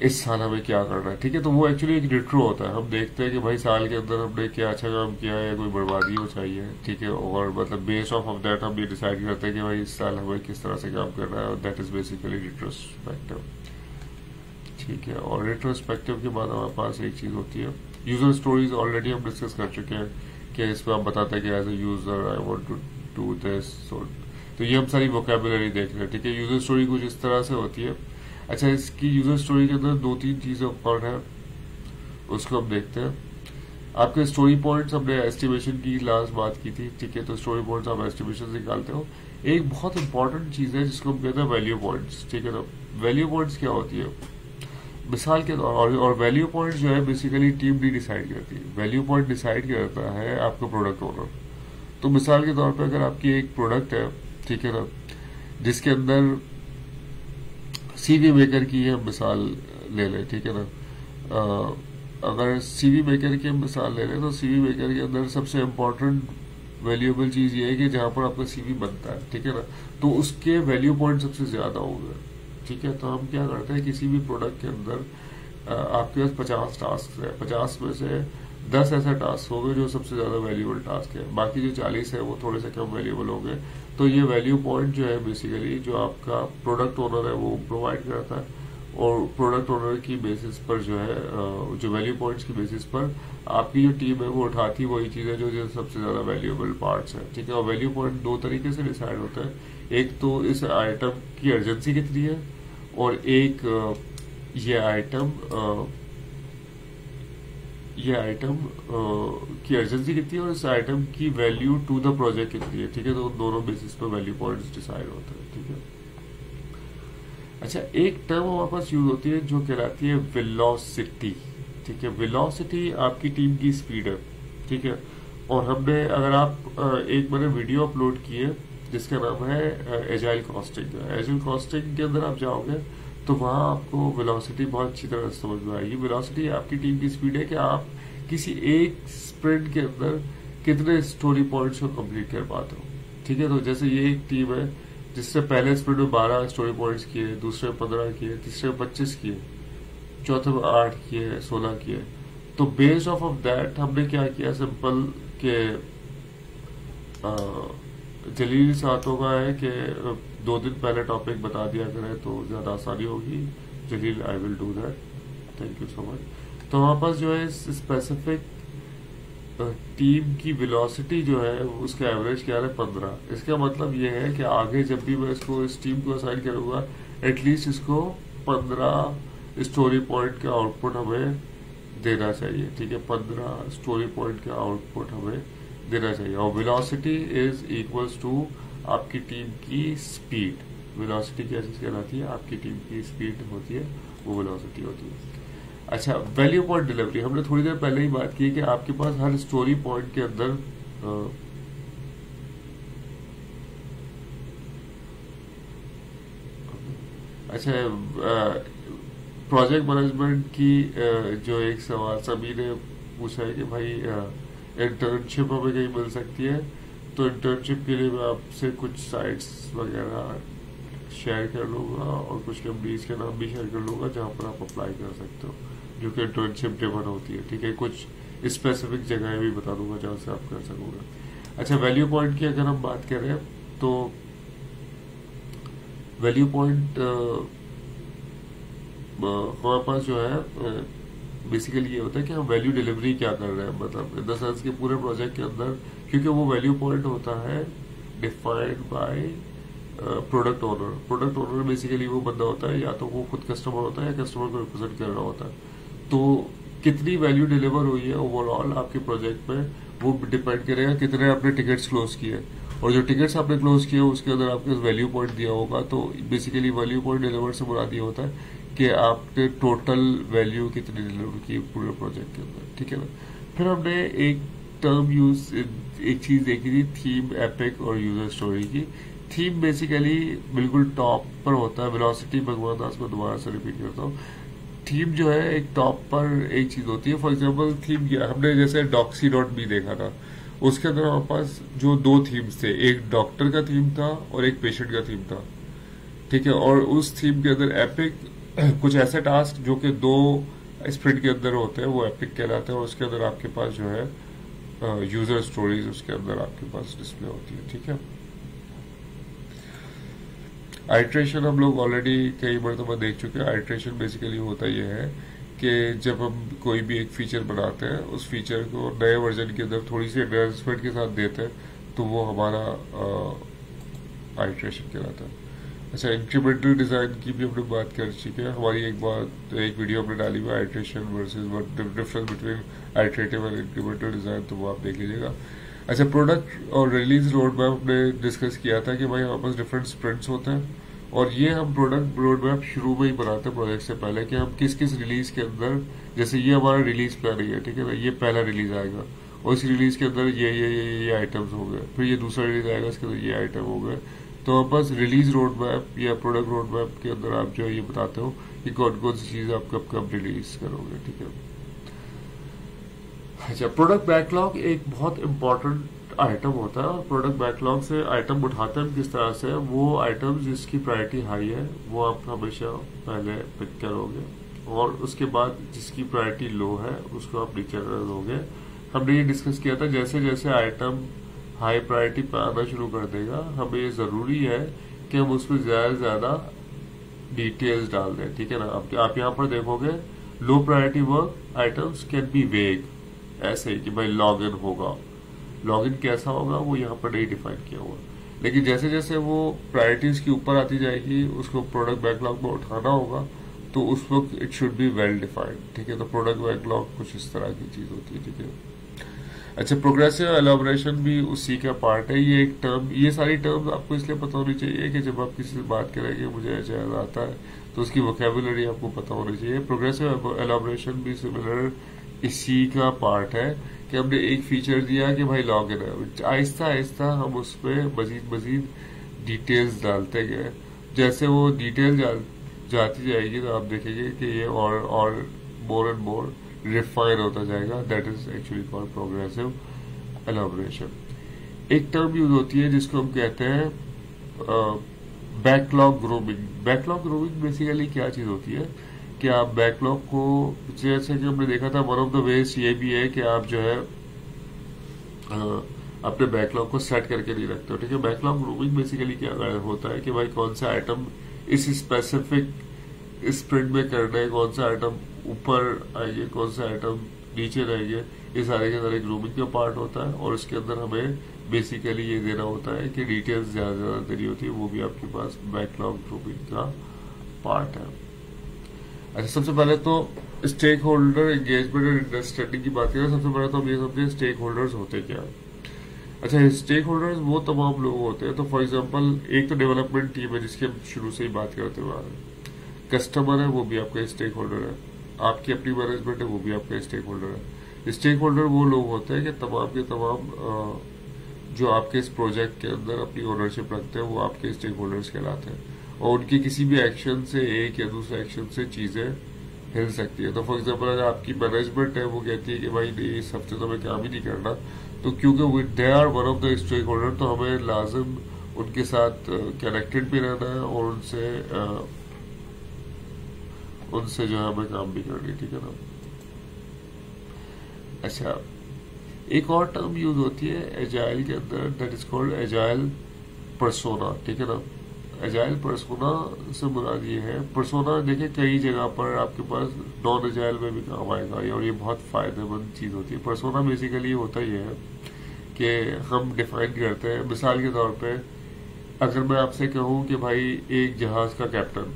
इस साल हमें क्या करना है, ठीक है। तो वो एक्चुअली एक रिट्रो होता है। हम देखते हैं कि भाई साल के अंदर हमने क्या अच्छा काम किया है या कोई बर्बादी हो चाहिए, ठीक है, और मतलब बेस्ड ऑफ दैट हम ये डिसाइड करते हैं कि भाई इस साल हमें किस तरह से काम करना है, और दैट इज बेसिकली रिट्रोस्पेक्टिव, ठीक है। और रिट्रोस्पेक्टिव के बाद हमारे पास एक चीज होती है यूजर स्टोरीज। ऑलरेडी हम डिस्कस कर चुके हैं कि इसमें आप बताते हैं कि as a user I want to do this, तो ये हम सारी वोकैबुलरी देख रहे हैं, ठीक है। यूजर स्टोरी कुछ इस तरह से होती है। अच्छा, इसकी यूजर स्टोरी के अंदर दो तीन चीजें और है, उसको हम देखते हैं। आपके स्टोरी पॉइंट्स, हमने एस्टिमेशन की लास्ट बात की थी, ठीक है। तो स्टोरी पॉइंट्स आप एस्टिमेशन निकालते हो। एक बहुत इंपॉर्टेंट चीज है जिसको हम कहते हैं वैल्यू पॉइंट्स, ठीक है ना। वैल्यू पॉइंट्स क्या होती है, मिसाल के तौर और वैल्यू पॉइंट जो है बेसिकली टीम नहीं डिसाइड करती है, वैल्यू पॉइंट डिसाइड करता है आपका प्रोडक्ट ओनर। तो मिसाल के तौर पे अगर आपकी एक प्रोडक्ट है, ठीक है ना, जिसके अंदर सीवी मेकर की हम मिसाल ले लें, ठीक है ना, अगर सीवी मेकर की मिसाल ले लें तो सीवी मेकर के अंदर सबसे इम्पोर्टेंट वैल्यूएबल चीज ये है कि जहां पर आपका सीवी बनता है, ठीक है ना, तो उसके वैल्यू पॉइंट सबसे ज्यादा होंगे, ठीक है। तो हम क्या करते हैं, किसी भी प्रोडक्ट के अंदर आपके पास 50 टास्क है, 50 में से 10 ऐसा टास्क होंगे जो सबसे ज्यादा वैल्यूएबल टास्क है, बाकी जो 40 है वो थोड़े से कम वैल्यूएबल होंगे। तो ये वैल्यू पॉइंट जो है बेसिकली जो आपका प्रोडक्ट ओनर है वो प्रोवाइड करता है, और प्रोडक्ट ओनर की बेसिस पर जो है जो वैल्यू पॉइंट्स की बेसिस पर आपकी जो टीम है वो उठाती वही चीज है जो सबसे ज्यादा वैल्यूएबल पार्ट्स है, ठीक है। और वैल्यू पॉइंट दो तरीके से डिसाइड होता है, एक तो इस आइटम की अर्जेंसी कितनी है, और एक ये आइटम की अर्जेंसी कितनी है और इस आइटम की वैल्यू टू द प्रोजेक्ट कितनी है, ठीक है। तो दोनों बेसिस पर वैल्यू पॉइंट्स डिसाइड होते हैं, ठीक है। अच्छा, एक टर्म हमारे पास यूज होती है जो कहलाती है वेलोसिटी, ठीक है। वेलोसिटी आपकी टीम की स्पीड है, ठीक है। और हमने अगर आप एक मैंने वीडियो अपलोड की है जिसका नाम है एजाइल कॉस्टिंग। एजाइल कॉस्टिंग के अंदर आप जाओगे तो वहां आपको वेलोसिटी बहुत अच्छी तरह से समझ में आएगी। वेलोसिटी आपकी टीम की स्पीड है कि आप किसी एक स्प्रिंट के अंदर कितने स्टोरी पॉइंट्स को कंप्लीट कर पाते हो, ठीक है। तो जैसे ये एक टीम है जिससे पहले स्प्रिंट में 12 स्टोरी पॉइंट्स किए, दूसरे में 15 किए, तीसरे में 25 किए, चौथे में 8 किए, 16 किए। तो बेस्ड ऑफ दैट हमने क्या किया, सिंपल के जलील सातों का है कि 2 दिन पहले टॉपिक बता दिया करें तो ज्यादा आसानी होगी। Jalil, I will do that, thank you so much. तो हमारे पास जो है स्पेसिफिक टीम की वेलोसिटी जो है उसका एवरेज क्या है 15। इसका मतलब ये है कि आगे जब भी मैं इसको इस टीम को असाइन करूंगा एटलीस्ट इसको 15 स्टोरी पॉइंट का आउटपुट हमें देना चाहिए, ठीक है। 15 स्टोरी पॉइंट का आउटपुट हमें देना चाहिए। और वेलोसिटी इज इक्वल्स टू आपकी टीम की स्पीड। वेलोसिटी क्या चीज कहलाती है, आपकी टीम की स्पीड होती है वो वेलोसिटी होती है। अच्छा, वैल्यू पॉइंट डिलीवरी, हमने थोड़ी देर पहले ही बात की कि आपके पास हर स्टोरी पॉइंट के अंदर अच्छा प्रोजेक्ट मैनेजमेंट की जो एक सवाल सभी ने पूछा है कि भाई इंटर्नशिप हमें कहीं मिल सकती है, तो इंटर्नशिप के लिए मैं आपसे कुछ साइट्स वगैरह शेयर कर लूंगा और कुछ कंपनीज के नाम भी शेयर कर लूंगा जहां पर आप अप्लाई कर सकते हो, जो कि इंटर्नशिप ड्रिवन होती है, ठीक है। कुछ स्पेसिफिक जगह भी बता दूंगा जहां से आप कर सकोगे। अच्छा, वैल्यू पॉइंट की अगर हम बात करें तो वैल्यू पॉइंट हमारे पास जो है बेसिकली ये होता है कि हम वैल्यू डिलीवरी क्या कर रहे हैं, मतलब इन द सेंस के पूरे प्रोजेक्ट के अंदर, क्योंकि वो वैल्यू पॉइंट होता है defined by product owner. Product owner basically वो बंदा होता है या तो वो खुद कस्टमर होता है या कस्टमर को रिप्रेजेंट कर रहा होता है। तो कितनी वैल्यू डिलीवर हुई है ओवरऑल आपके प्रोजेक्ट में वो डिपेंड करेगा कितने आपने टिकट्स क्लोज किए, और जो टिकट्स आपने क्लोज किए उसके अंदर आपके वैल्यू पॉइंट दिया होगा। तो बेसिकली वैल्यू पॉइंट डिलीवर से मुराद ये होता है कि आपने टोटल वैल्यू कितनी डिलीवर की पूरे प्रोजेक्ट के अंदर, ठीक है ना। फिर हमने एक टर्म यूज, एक चीज देखी थी, थीम, एपिक और यूजर स्टोरी की। थीम बेसिकली बिल्कुल टॉप पर होता है। वेलोसिटी भगवान दास को दोबारा से रिपीट करता हूँ, थीम जो है एक टॉप पर एक चीज होती है। फॉर एग्जाम्पल थीम क्या, हमने जैसे doxy.me देखा था, उसके अंदर हमारे पास जो 2 थीम्स थे, एक डॉक्टर का थीम था और एक पेशेंट का थीम था, ठीक है। और उस थीम के अंदर एपिक कुछ ऐसे टास्क जो कि 2 स्प्रिंट के अंदर होते हैं वो एपिक कहलाते हैं, और उसके अंदर आपके पास जो है यूजर स्टोरीज उसके अंदर आपके पास डिस्प्ले होती है, ठीक है। आइट्रेशन हम लोग ऑलरेडी कई मरतबा देख चुके हैं। आइट्रेशन बेसिकली होता ये है कि जब हम कोई भी एक फीचर बनाते हैं उस फीचर को नए वर्जन के अंदर थोड़ी सी एडवांसमेंट के साथ देते हैं तो वो हमारा आइट्रेशन कहलाता है। अच्छा, इंक्रीमेंटल डिजाइन की भी हमने बात कर चुके हैं। हमारी एक वीडियो हमने डाली हुई iteration versus difference between iterative and incremental design, तो वो आप देख लीजिएगा। अच्छा, प्रोडक्ट और रिलीज रोड मैप हमने डिस्कस किया था कि भाई हमारे पास डिफरेंट स्प्रिंट्स होते हैं, और ये हम प्रोडक्ट रोड मैप शुरू में ही बनाते हैं प्रोजेक्ट से पहले कि हम किस किस रिलीज के अंदर, जैसे ये हमारा रिलीज प्लान है, ठीक है ना, ये पहला रिलीज आएगा और इस रिलीज के अंदर ये आइटम्स हो गए, फिर ये दूसरा रिलीज आएगा इसके अंदर ये आइटम हो गए। तो आप बस रिलीज रोड मैप या प्रोडक्ट रोड मैप के अंदर आप जो ये बताते हो कि कौन कौन सी चीज आप कब कब रिलीज करोगे, ठीक है। अच्छा, प्रोडक्ट बैकलॉग एक बहुत इंपॉर्टेंट आइटम होता है, और प्रोडक्ट बैकलॉग से आइटम उठाते हैं किस तरह से, वो आइटम जिसकी प्रायोरिटी हाई है वो आप हमेशा पहले पिक करोगे, और उसके बाद जिसकी प्रायोरिटी लो है उसको आप नीचे दोगे। हमने ये डिस्कस किया था जैसे जैसे आइटम हाई प्रायोरिटी पे आना शुरू कर देगा, हमें ये जरूरी है कि हम उसमें ज्यादा से ज्यादा डिटेल्स डाल दें, ठीक है ना। आप यहाँ पर देखोगे low priority work items can be वेग, ऐसे ही कि भाई लॉग इन होगा, लॉग इन कैसा होगा वो यहाँ पर नहीं डिफाइन किया हुआ, लेकिन जैसे जैसे वो प्रायोरिटीज की ऊपर आती जाएगी उसको प्रोडक्ट बैकलॉग में उठाना होगा, तो उस वक्त it should be well defined, ठीक है। तो प्रोडक्ट बैकलॉग कुछ इस तरह की चीज होती है, ठीक है। अच्छा, प्रोग्रेसिव एलाबोरेशन भी उसी का पार्ट है। ये एक टर्म, ये सारी टर्म्स आपको इसलिए पता होनी चाहिए कि जब आप किसी से बात करेंगे मुझे एजाइल आता है तो उसकी वोकैबुलरी आपको पता होनी चाहिए। प्रोग्रेसिव एलाबोरेशन भी सिमिलर इसी का पार्ट है कि हमने एक फीचर दिया कि भाई लॉग इन है, आहिस्ता आहिस्ता हम उस पर मजीद डिटेल्स डालते गए। जैसे वो डिटेल जाती जाएगी तो आप देखेंगे कि ये और मोर एंड मोर रिफाइन होता जाएगा। That is actually called progressive elaboration. एक टर्म यूज होती है जिसको हम कहते हैं backlog grooming. Backlog grooming basically क्या चीज होती है कि आप बैकलॉग को, जैसे कि हमने देखा था, वन ऑफ द वेज ये भी है कि आप जो है अपने बैकलॉग को सेट करके नहीं रखते हो, ठीक है। बैकलॉग ग्रूमिंग बेसिकली क्या होता है कि भाई कौन सा आइटम इस स्पेसिफिक स्प्रिंट में करना है, कौन सा आइटम ऊपर आएंगे, कौन सा आइटम नीचे रहेंगे, ये सारे के सारे ग्रूमिंग का पार्ट होता है। और उसके अंदर हमें बेसिकली ये देना होता है कि डिटेल्स ज्यादा से ज्यादा देनी होती है, वो भी आपके पास बैकलॉग ग्रूमिंग का पार्ट है। अच्छा, सबसे पहले तो स्टेक होल्डर एंगेजमेंट और अंडरस्टैंडिंग की बात करें, सबसे पहले तो हम ये समझे स्टेक होल्डर्स होते क्या है। अच्छा, स्टेक होल्डर्स वो तमाम लोग होते हैं। तो फॉर एग्जांपल एक तो डेवलपमेंट टीम है जिसकी हम शुरू से ही बात करते हुए आ रहे हैं, कस्टमर है वो भी आपका स्टेक होल्डर है, आपकी अपनी मैनेजमेंट है वो भी आपका स्टेक होल्डर है। स्टेक होल्डर वो लोग होते हैं कि तमाम के तमाम जो आपके इस प्रोजेक्ट के अंदर अपनी ओनरशिप रखते हैं वो आपके स्टेक होल्डर्स कहलाते हैं, और उनकी किसी भी एक्शन से, एक या दूसरे एक्शन से चीजें हिल सकती है। तो फॉर एग्जाम्पल अगर आपकी मैनेजमेंट है वो कहती है कि भाई नहीं इस हफ्ते तो हमें काम ही नहीं करना, तो क्योंकि they are one of the stakeholder, तो हमें लाजिम उनके साथ कनेक्टेड भी रहना है और उनसे जो है हमें काम भी करनी, ठीक है ना। अच्छा, एक और टर्म यूज होती है एजाइल के अंदर, that is called agile persona, ठीक है ना। एजाइल पर्सोना से मुराद ये है, पर्सोना देखिए कई जगह पर आपके पास नॉन एजाइल में भी काम आएगा, और ये बहुत फायदेमंद चीज होती है। पर्सोना बेसिकली होता ही है कि हम डिफाइन करते हैं, मिसाल के तौर पे अगर मैं आपसे कहूं कि भाई एक जहाज का कैप्टन,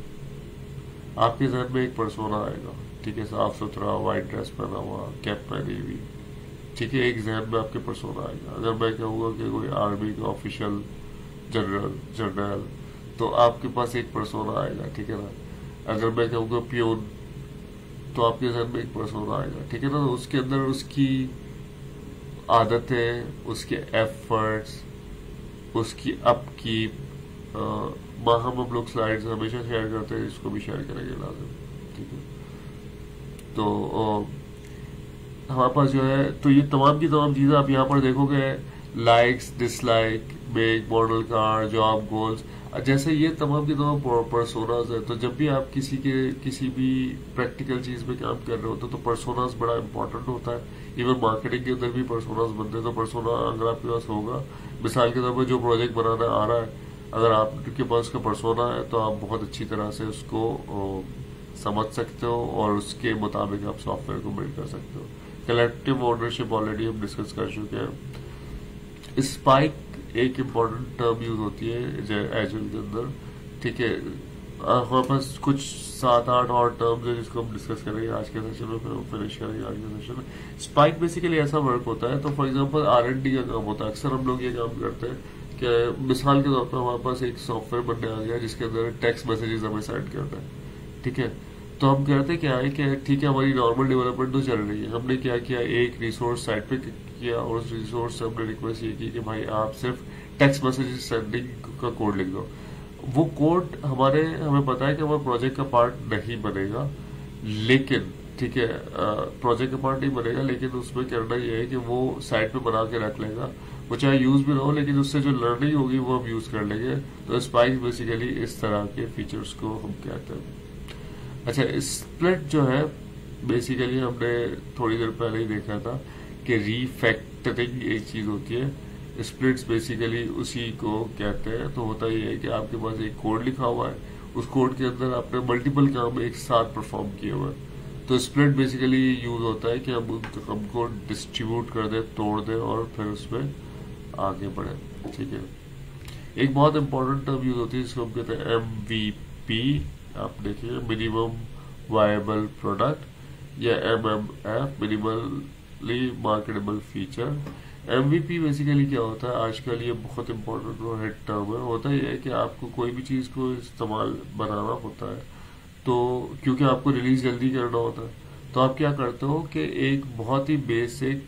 आपके जहन में एक पर्सोना आएगा, ठीक है, साफ सुथरा व्हाइट ड्रेस पहना हुआ, कैप पहनी हुई, ठीक है, एक जहन में आपके पर्सोना आएगा। अगर मैं कहूँगा कि कोई आर्मी का ऑफिशियल जनरल, तो आपके पास एक पर्सोना आएगा, ठीक है ना। अगर मैं कहूँगा प्यून, तो आपके जहन में एक पर्सोना आएगा, ठीक है ना। तो उसके अंदर उसकी आदतें, उसके एफर्ट्स, उसकी अपकीप, हम लोग स्लाइड्स हमेशा शेयर करते हैं, इसको भी शेयर करेंगे लाजिम, ठीक है। तो हमारे पास जो है, तो ये तमाम की तमाम चीजें आप यहाँ पर देखोगे, likes, dislike, make, model car, job goals, जैसे ये तमाम की तमाम पर्सोनास है। तो जब भी आप किसी भी प्रैक्टिकल चीज में काम कर रहे होते तो पर्सोनास बड़ा इंपॉर्टेंट होता है। इवन मार्केटिंग के अंदर भी पर्सोनास बनते हैं। तो पर्सोना अगर आपके पास होगा, मिसाल के तौर पर जो प्रोजेक्ट बनाना आ रहा है, अगर आपके पास उसका पर्सोना है तो आप बहुत अच्छी तरह से उसको समझ सकते हो और उसके मुताबिक आप सॉफ्टवेयर को बिल्ड कर सकते हो। कलेक्टिव ओनरशिप ऑलरेडी हम डिस्कस कर चुके हैं। स्पाइक एक इम्पोर्टेंट टर्म यूज होती है एजाइल के अंदर, ठीक है। हमारे पास कुछ 7-8 और टर्म्स है जिसको हम डिस्कस करेंगे आज के सेशन में, फिर हम फिनिश करेंगे आज के सेशन में। स्पाइक बेसिकली ऐसा वर्क होता है, तो फॉर एग्जांपल R&D का काम होता है। अक्सर हम लोग ये काम करते हैं कि मिसाल के तौर पर हमारे पास एक सॉफ्टवेयर बनने आ गया जिसके अंदर टेक्स्ट मैसेजेस हमें सेंड करना है, ठीक है। तो हम कहते क्या है कि ठीक है, हमारी नॉर्मल डेवलपमेंट तो चल रही है, हमने क्या किया, एक रिसोर्स साइट पे किया और उस रिसोर्स से हमने रिक्वेस्ट ये की कि भाई आप सिर्फ टेक्स्ट मैसेजेस सेंडिंग का कोड लिख दो। वो कोड हमें पता है कि हमारे प्रोजेक्ट का पार्ट नहीं बनेगा, लेकिन ठीक है, प्रोजेक्ट का पार्ट नहीं बनेगा, लेकिन उसमें करना ये है कि वो साइड पे बना के रख लेगा, वो चाहे यूज भी ना हो, लेकिन उससे जो लर्निंग होगी वो हम यूज कर लेंगे। तो स्पाइक्स बेसिकली इस तरह के फीचर्स को हम कहते हैं। अच्छा, स्प्लिट जो है बेसिकली हमने थोड़ी देर पहले ही देखा था कि रीफैक्टरिंग एक चीज होती है, स्प्लिट्स बेसिकली उसी को कहते हैं। तो होता ये है कि आपके पास एक कोड लिखा हुआ है, उस कोड के अंदर आपने मल्टीपल काम एक साथ परफॉर्म किए हुए हैं। तो स्प्लिट बेसिकली यूज होता है कि हम हमको डिस्ट्रीब्यूट कर दें, तोड़ दें और फिर उसमें आगे बढ़े। ठीक है, एक बहुत इंपॉर्टेंट टर्म यूज होती है जिसको हम कहते हैं MVP। आप देखिए, मिनिमम वायबल प्रोडक्ट या MMF, minimally marketable feature. MVP basically क्या होता है, आजकल ये बहुत इंपॉर्टेंट और हिट टर्म है। होता ही है कि आपको कोई भी चीज को इस्तेमाल बनाना होता है, तो क्योंकि आपको रिलीज जल्दी करना होता है, तो आप क्या करते हो कि एक बहुत ही बेसिक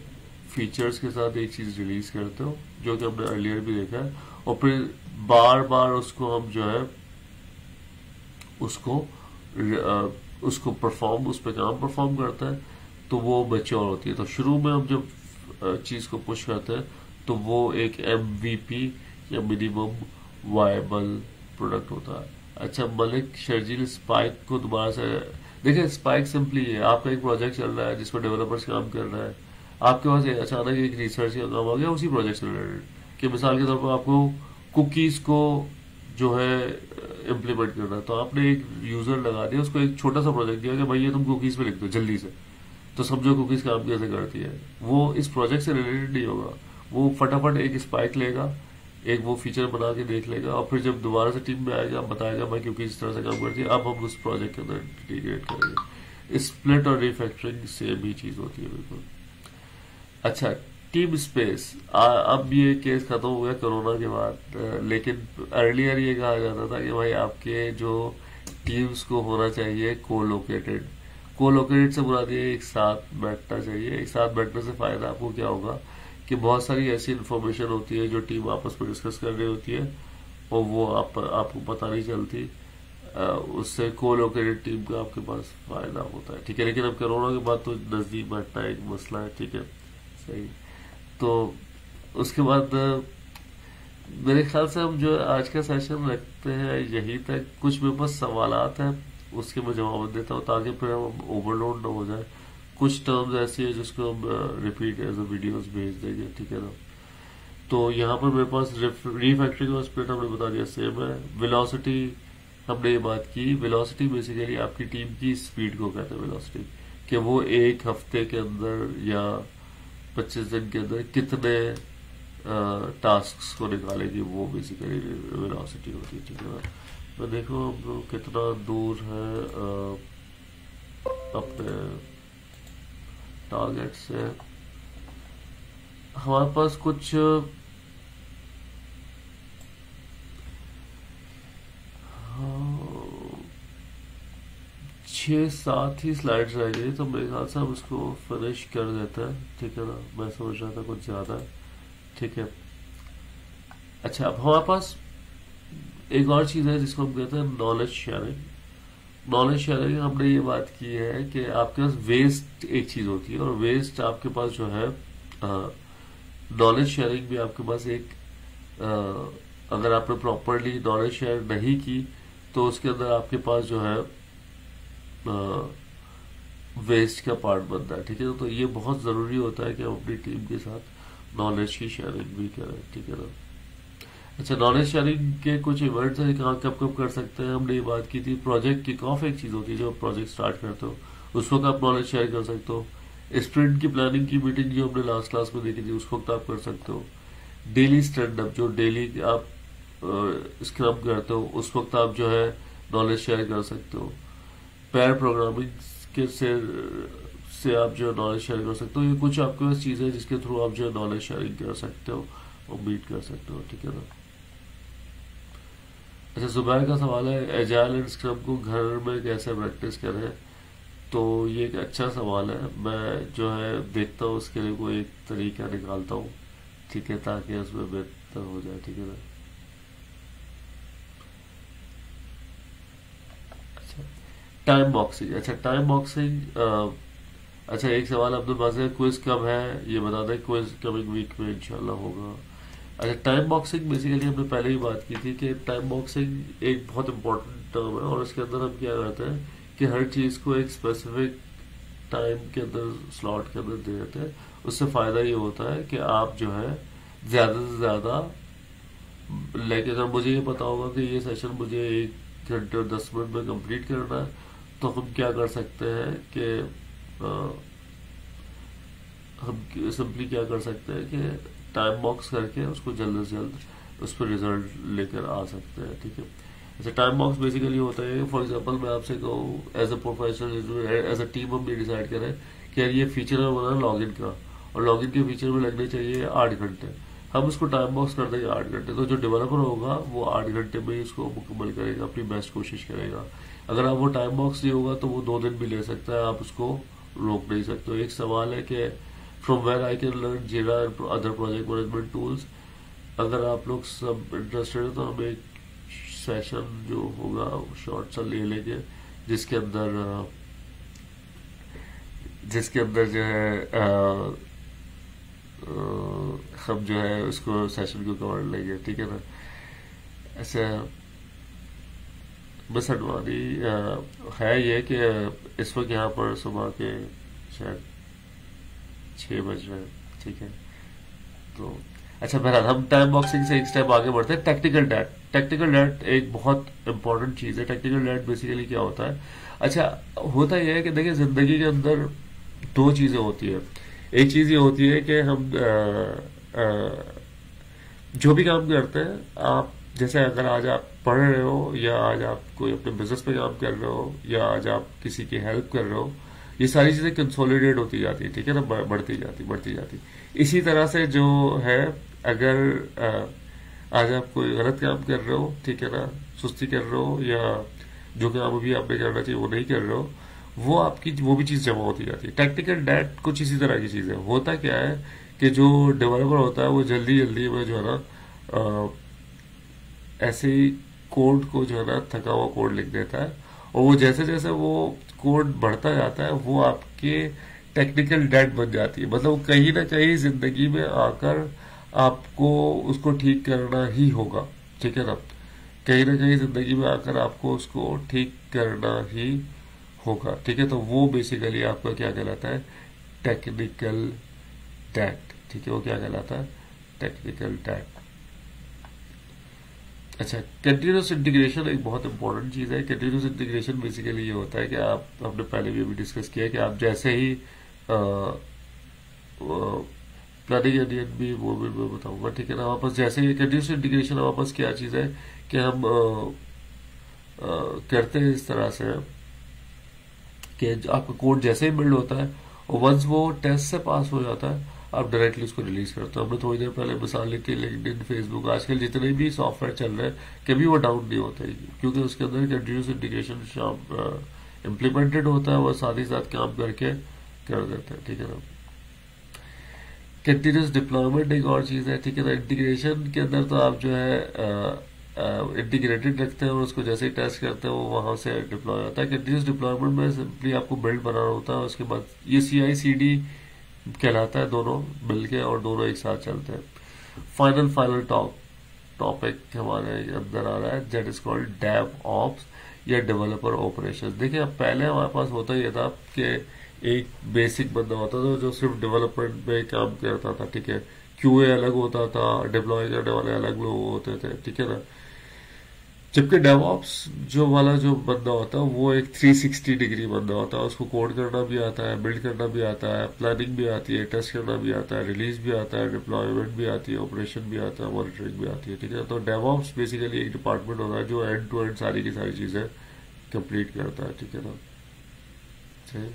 फीचर्स के साथ एक चीज रिलीज करते हो, जो कि हमने अर्लियर भी देखा है, और फिर बार बार उसको हम जो है उसको उसको परफॉर्म, उस पर काम परफॉर्म करते हैं, तो वो मैच्योर होती है। तो शुरू में हम जब चीज को पुश करते हैं तो वो एक MVP या मिनिमम वायबल प्रोडक्ट होता है। अच्छा, मलिक शर्जील स्पाइक को दोबारा से देखिए। स्पाइक सिंपली है, आपका एक प्रोजेक्ट चल रहा है जिसमें डेवलपर्स काम कर रहा है, आपके पास अचानक एक रिसर्च का काम आ गया उसी प्रोजेक्ट से रिलेटेड, कि मिसाल के तौर पर आपको कुकीज को जो है इम्प्लीमेंट करना है, तो आपने एक यूजर लगा दिया, उसको एक छोटा सा प्रोजेक्ट दिया कि भाई ये तुम कुकीज पे लिख दो जल्दी से, तो समझो कुकीज काम कैसे करती है। वो इस प्रोजेक्ट से रिलेटेड नहीं होगा, वो फटाफट एक स्पाइक लेगा, एक वो फीचर बना के देख लेगा, और फिर जब दोबारा से टीम में आएगा बताएगा भाई क्योंकि इस तरह से काम करती है, अब हम उस प्रोजेक्ट के अंदर इंटीग्रेट करेंगे। स्प्लिट और रिफैक्टरिंग सेम ही चीज होती है बिल्कुल। अच्छा, टीम स्पेस, अब ये केस खत्म हो गया कोरोना के बाद, लेकिन अर्लियर ये कहा जाता था कि भाई आपके जो टीम्स को होना चाहिए कोलोकेटेड। कोलोकेटेड से बुला दिया एक साथ बैठना चाहिए। एक साथ बैठने से फायदा आपको क्या होगा कि बहुत सारी ऐसी इन्फॉर्मेशन होती है जो टीम आपस में डिस्कस कर रही होती है और वो आपको पता नहीं चलती, उससे कोलोकेटेड टीम का आपके पास फायदा होता है। ठीक है, लेकिन अब कोरोना के बाद तो नजदीक बैठना एक मसला है। ठीक है, सही। तो उसके बाद मेरे ख्याल से हम जो आज का सेशन रखते हैं यहीं तक। कुछ मेरे पास सवालात हैं, उसके मैं जवाब देता हूँ ताकि फिर हम ओवरलोड ना हो जाए। कुछ टर्म्स ऐसी है जिसको हम रिपीट एज अ वीडियोस भेज देंगे। ठीक है ना। तो यहाँ पर मेरे पास रीफैक्टरिंग और स्प्लिट हमने बता दिया सेम है। वेलोसिटी हमने ये बात की, वेलोसिटी बेसिकली आपकी टीम की स्पीड को कहते हैं वेलोसिटी, कि वो एक हफ्ते के अंदर या 25 दिन के अंदर कितने टास्क को निकालेगी, वो बेसिकली वेलोसिटी होती है। ठीक है ना। मैं देखो हम लोग कितना दूर है अपने टारगेट से। हमारे पास कुछ 6-7 ही स्लाइड्स रह गई, तो मेरे ख्याल से हम इसको फिनिश कर देते हैं। ठीक है ना, मैं समझ रहा था कुछ ज्यादा है। ठीक है। अच्छा, अब हमारे पास एक और चीज है जिसको हम कहते हैं नॉलेज शेयरिंग। नॉलेज शेयरिंग हमने ये बात की है कि आपके पास वेस्ट एक चीज होती है, और वेस्ट आपके पास जो है नॉलेज शेयरिंग भी आपके पास एक अगर आपने प्रॉपरली नॉलेज शेयर नहीं की तो उसके अंदर आपके पास जो है वेस्ट का पार्ट बनता है। ठीक है, तो ये बहुत जरूरी होता है कि हम अपनी टीम के साथ नॉलेज की शेयरिंग भी करें। ठीक है ना। अच्छा, नॉलेज शेयरिंग के कुछ इवेंट्स हैं कहाँ कब कब कर सकते हैं, हमने ये बात की थी। प्रोजेक्ट किक ऑफ एक चीज होती है, जो प्रोजेक्ट स्टार्ट करते हो उस वक्त आप नॉलेज शेयर कर सकते हो। स्प्रिंट की प्लानिंग की मीटिंग जो हमने लास्ट क्लास में देखी थी उस वक्त आप कर सकते हो। डेली स्टैंड अप, जो डेली आप स्क्रम करते हो उस वक्त आप जो है नॉलेज शेयर कर सकते हो। पैर प्रोग्रामिंग के से आप जो नॉलेज शेयर कर सकते हो। ये कुछ आपके पास चीजें जिसके थ्रू आप जो नॉलेज शेयरिंग कर सकते हो और मीट कर सकते हो। ठीक है ना। अच्छा, जुबैर का सवाल है एजाइल एंड स्क्रम को घर में कैसे प्रैक्टिस करें। तो ये एक अच्छा सवाल है, मैं जो है देखता हूँ उसके लिए कोई एक तरीका निकालता हूँ। ठीक है, ताकि उसमें बेहतर हो जाए। ठीक है ना। अच्छा, टाइम बॉक्सिंग। अच्छा, टाइम बॉक्सिंग, अच्छा एक सवाल अपने पास है, क्विज कब है ये बता दें। क्विज कमिंग वीक में इंशाल्लाह होगा। अच्छा, टाइम बॉक्सिंग बेसिकली हमने पहले ही बात की थी कि टाइम बॉक्सिंग एक बहुत इंपॉर्टेंट टर्म है, और इसके अंदर हम क्या करते हैं कि हर चीज़ को एक स्पेसिफिक टाइम के अंदर, स्लॉट के अंदर दे देते हैं। उससे फ़ायदा ये होता है कि आप जो है ज़्यादा से ज़्यादा, लेकिन अगर मुझे ये पता होगा कि ये सेशन मुझे 1 घंटे और 10 मिनट में कंप्लीट करना है, तो हम क्या कर सकते हैं कि अ, हम सिंपली क्या कर सकते हैं कि टाइम बॉक्स करके उसको जल्द से जल्द उस पर रिजल्ट लेकर आ सकते हैं। ठीक है। अच्छा, टाइम बॉक्स बेसिकली होता है, फॉर एग्जांपल मैं आपसे कहूँ as a professional, as a team हम ये डिसाइड करें कि यार ये फीचर है बना लॉगिन का, और लॉगिन के फीचर में लगने चाहिए 8 घंटे। हम उसको टाइम बॉक्स कर देंगे 8 घंटे, तो जो डेवलपर होगा वो 8 घंटे में ही इसको मुकम्मल करेगा, अपनी बेस्ट कोशिश करेगा। अगर आप वो टाइम बॉक्स नहीं होगा तो वो 2 दिन भी ले सकता है, आप उसको रोक नहीं सकते हो। एक सवाल है कि from where I can learn Jira and other project management tools. अगर आप लोग सब इंटरेस्टेड है तो हम एक सेशन जो होगा शॉर्ट सा ले लेंगे, जिसके अंदर जो है हम जो है उसको सेशन को कवर लेंगे। ठीक है ना। ऐसे बस अडवानी है ये कि इस वक्त यहाँ पर सुबह के शायद 6 बज रहे हैं। ठीक है। तो अच्छा, बहरहाल हम टाइम बॉक्सिंग से एक स्टेप आगे बढ़ते हैं। Technical date. टेक्निकल डेट एक बहुत इंपॉर्टेंट चीज़ है। टेक्निकल डेट बेसिकली क्या होता है? अच्छा, होता यह है कि देखिए जिंदगी के अंदर 2 चीज़ें होती है। एक चीज़ ये होती है कि हम जो भी काम करते हैं, आप जैसे अगर आज आप पढ़ रहे हो, या आज आप कोई अपने बिजनेस पे काम कर रहे हो, या आज आप किसी की हेल्प कर रहे हो, ये सारी चीजें कंसोलिडेट होती जाती है। ठीक है ना, बढ़ती जाती। इसी तरह से जो है, अगर आज आप कोई गलत काम कर रहे हो, ठीक है ना, सुस्ती कर रहे हो, या जो काम अभी आपने करना चाहिए वो नहीं कर रहे हो, वो आपकी वो भी चीज जमा होती जाती है। टेक्निकल डेट कुछ इसी तरह की चीज है। होता क्या है कि जो डेवलपर होता है वो जल्दी जल्दी में जो है ना ऐसे ही कोड को जो है ना थका हुआ कोड लिख देता है, और वो जैसे जैसे वो कोड बढ़ता जाता है वो आपके टेक्निकल डेट बन जाती है। मतलब कहीं ना कहीं जिंदगी में आकर आपको उसको ठीक करना ही होगा। ठीक है ना, कहीं ना कहीं जिंदगी में आकर आपको उसको ठीक करना ही होगा। ठीक है, तो वो बेसिकली आपका क्या कहलाता है? Technical debt. ठीक है, वो क्या कहलाता है? Technical debt. अच्छा, कंटिन्यूस इंटीग्रेशन एक बहुत इंपॉर्टेंट चीज़ है। कंटिन्यूस इंटीग्रेशन बेसिकली ये होता है कि आप, हमने पहले भी अभी डिस्कस किया कि आप जैसे ही प्लानिंग एंड भी वो भी मैं बताऊंगा। ठीक है ना, हमारे पास जैसे ही कंटिन्यूस इंटीग्रेशन, हमारे पास क्या चीज़ है कि हम करते हैं इस तरह से कि आपका कोड जैसे ही बिल्ड होता है, और वंस वो टेस्ट से पास हो जाता है, आप डायरेक्टली उसको रिलीज करते हो। हमने थोड़ी देर पहले मिसाल ली थी लिंक्डइन, फेसबुक, आजकल जितने भी सॉफ्टवेयर चल रहे हैं, कभी वो डाउन नहीं होते, क्योंकि उसके अंदर कंटिन्यूस इंटीग्रेशन इम्प्लीमेंटेड होता है, वो साथ ही साथ काम करके कर देते हैं। ठीक है ना। कंटिन्यूस डिप्लॉयमेंट एक और चीज़ है। ठीक है ना, इंटीग्रेशन के अंदर तो आप जो है इंटीग्रेटेड रखते हैं, और उसको जैसे ही टेस्ट करते हैं वो वहां से डिप्लॉय होता है। कंटिन्यूस डिप्लॉयमेंट में सिंपली आपको बिल्ड बनाना होता है, उसके बाद ये CI/CD कहलाता है, दोनों मिलके और दोनों एक साथ चलते हैं। फाइनल टॉपिक हमारे अंदर आ रहा है, that is called DevOps या डेवलपर ऑपरेशन। देखिए, अब पहले हमारे पास होता यह था कि एक बेसिक बंदा होता था जो सिर्फ डेवलपमेंट में काम करता था। ठीक है, QA अलग होता था, डिप्लॉय करने वाले अलग लोग होते थे। ठीक है ना, जबकि डेवऑप्स जो बंदा होता है वो एक 360 डिग्री बंदा होता है। उसको कोड करना भी आता है, बिल्ड करना भी आता है, प्लानिंग भी आती है, टेस्ट करना भी आता है, रिलीज भी आता है, डिप्लॉयमेंट भी आती है, ऑपरेशन भी आता है, मॉनिटरिंग भी आती है। ठीक है, तो डेवऑप्स बेसिकली एक डिपार्टमेंट होता है जो एंड टू एंड सारी की सारी चीजें कंप्लीट करता है। ठीक है ना। सही।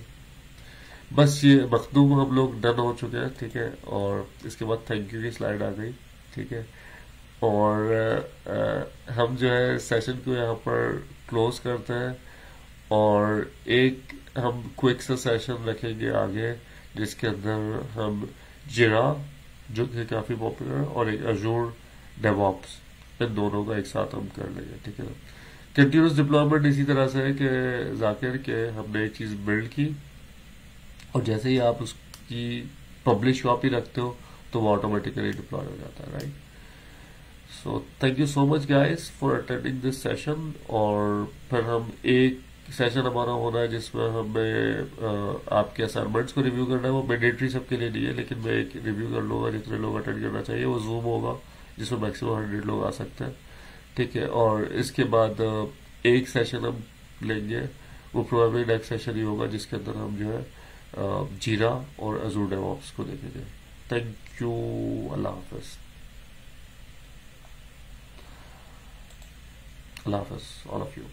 बस ये मखदूम हम लोग डन हो चुके हैं। ठीक है, और इसके बाद थैंक यू की स्लाइड आ गई। ठीक है, और हम जो है सेशन को यहाँ पर क्लोज करते हैं, और एक हम क्विक सा सेशन रखेंगे आगे, जिसके अंदर हम जिरा, जो कि काफ़ी पॉपुलर है, और एक अजूर डेवॉप्स, इन दोनों का एक साथ हम कर लेंगे। ठीक है ना। कंटिन्यूस डिप्लॉयमेंट इसी तरह से है कि जाकिर के हमने एक चीज़ बिल्ड की और जैसे ही आप उसकी पब्लिश कॉपी रखते हो तो वो ऑटोमेटिकली डिप्लॉय हो जाता है, right. So thank you so much guys for attending this session. और फिर हम एक सेशन हमारा होना है जिसमें हमें आपके असाइनमेंट्स को रिव्यू करना है। वो मैंडेटरी सबके लिए नहीं है, लेकिन मैं एक रिव्यू कर लूँगा जितने लोग अटेंड करना चाहिए। वो जूम होगा जिसमें मैक्सिमम 100 लोग आ सकते हैं, ठीक है। और इसके बाद एक सेशन हम लेंगे, वो प्रोबेबली नेक्स्ट सेशन ही होगा जिसके अंदर हम जो है जीरा और अजूर डेवऑप्स को देखेंगे। Thank you, Allah Hafiz, Allah Hafiz all of you.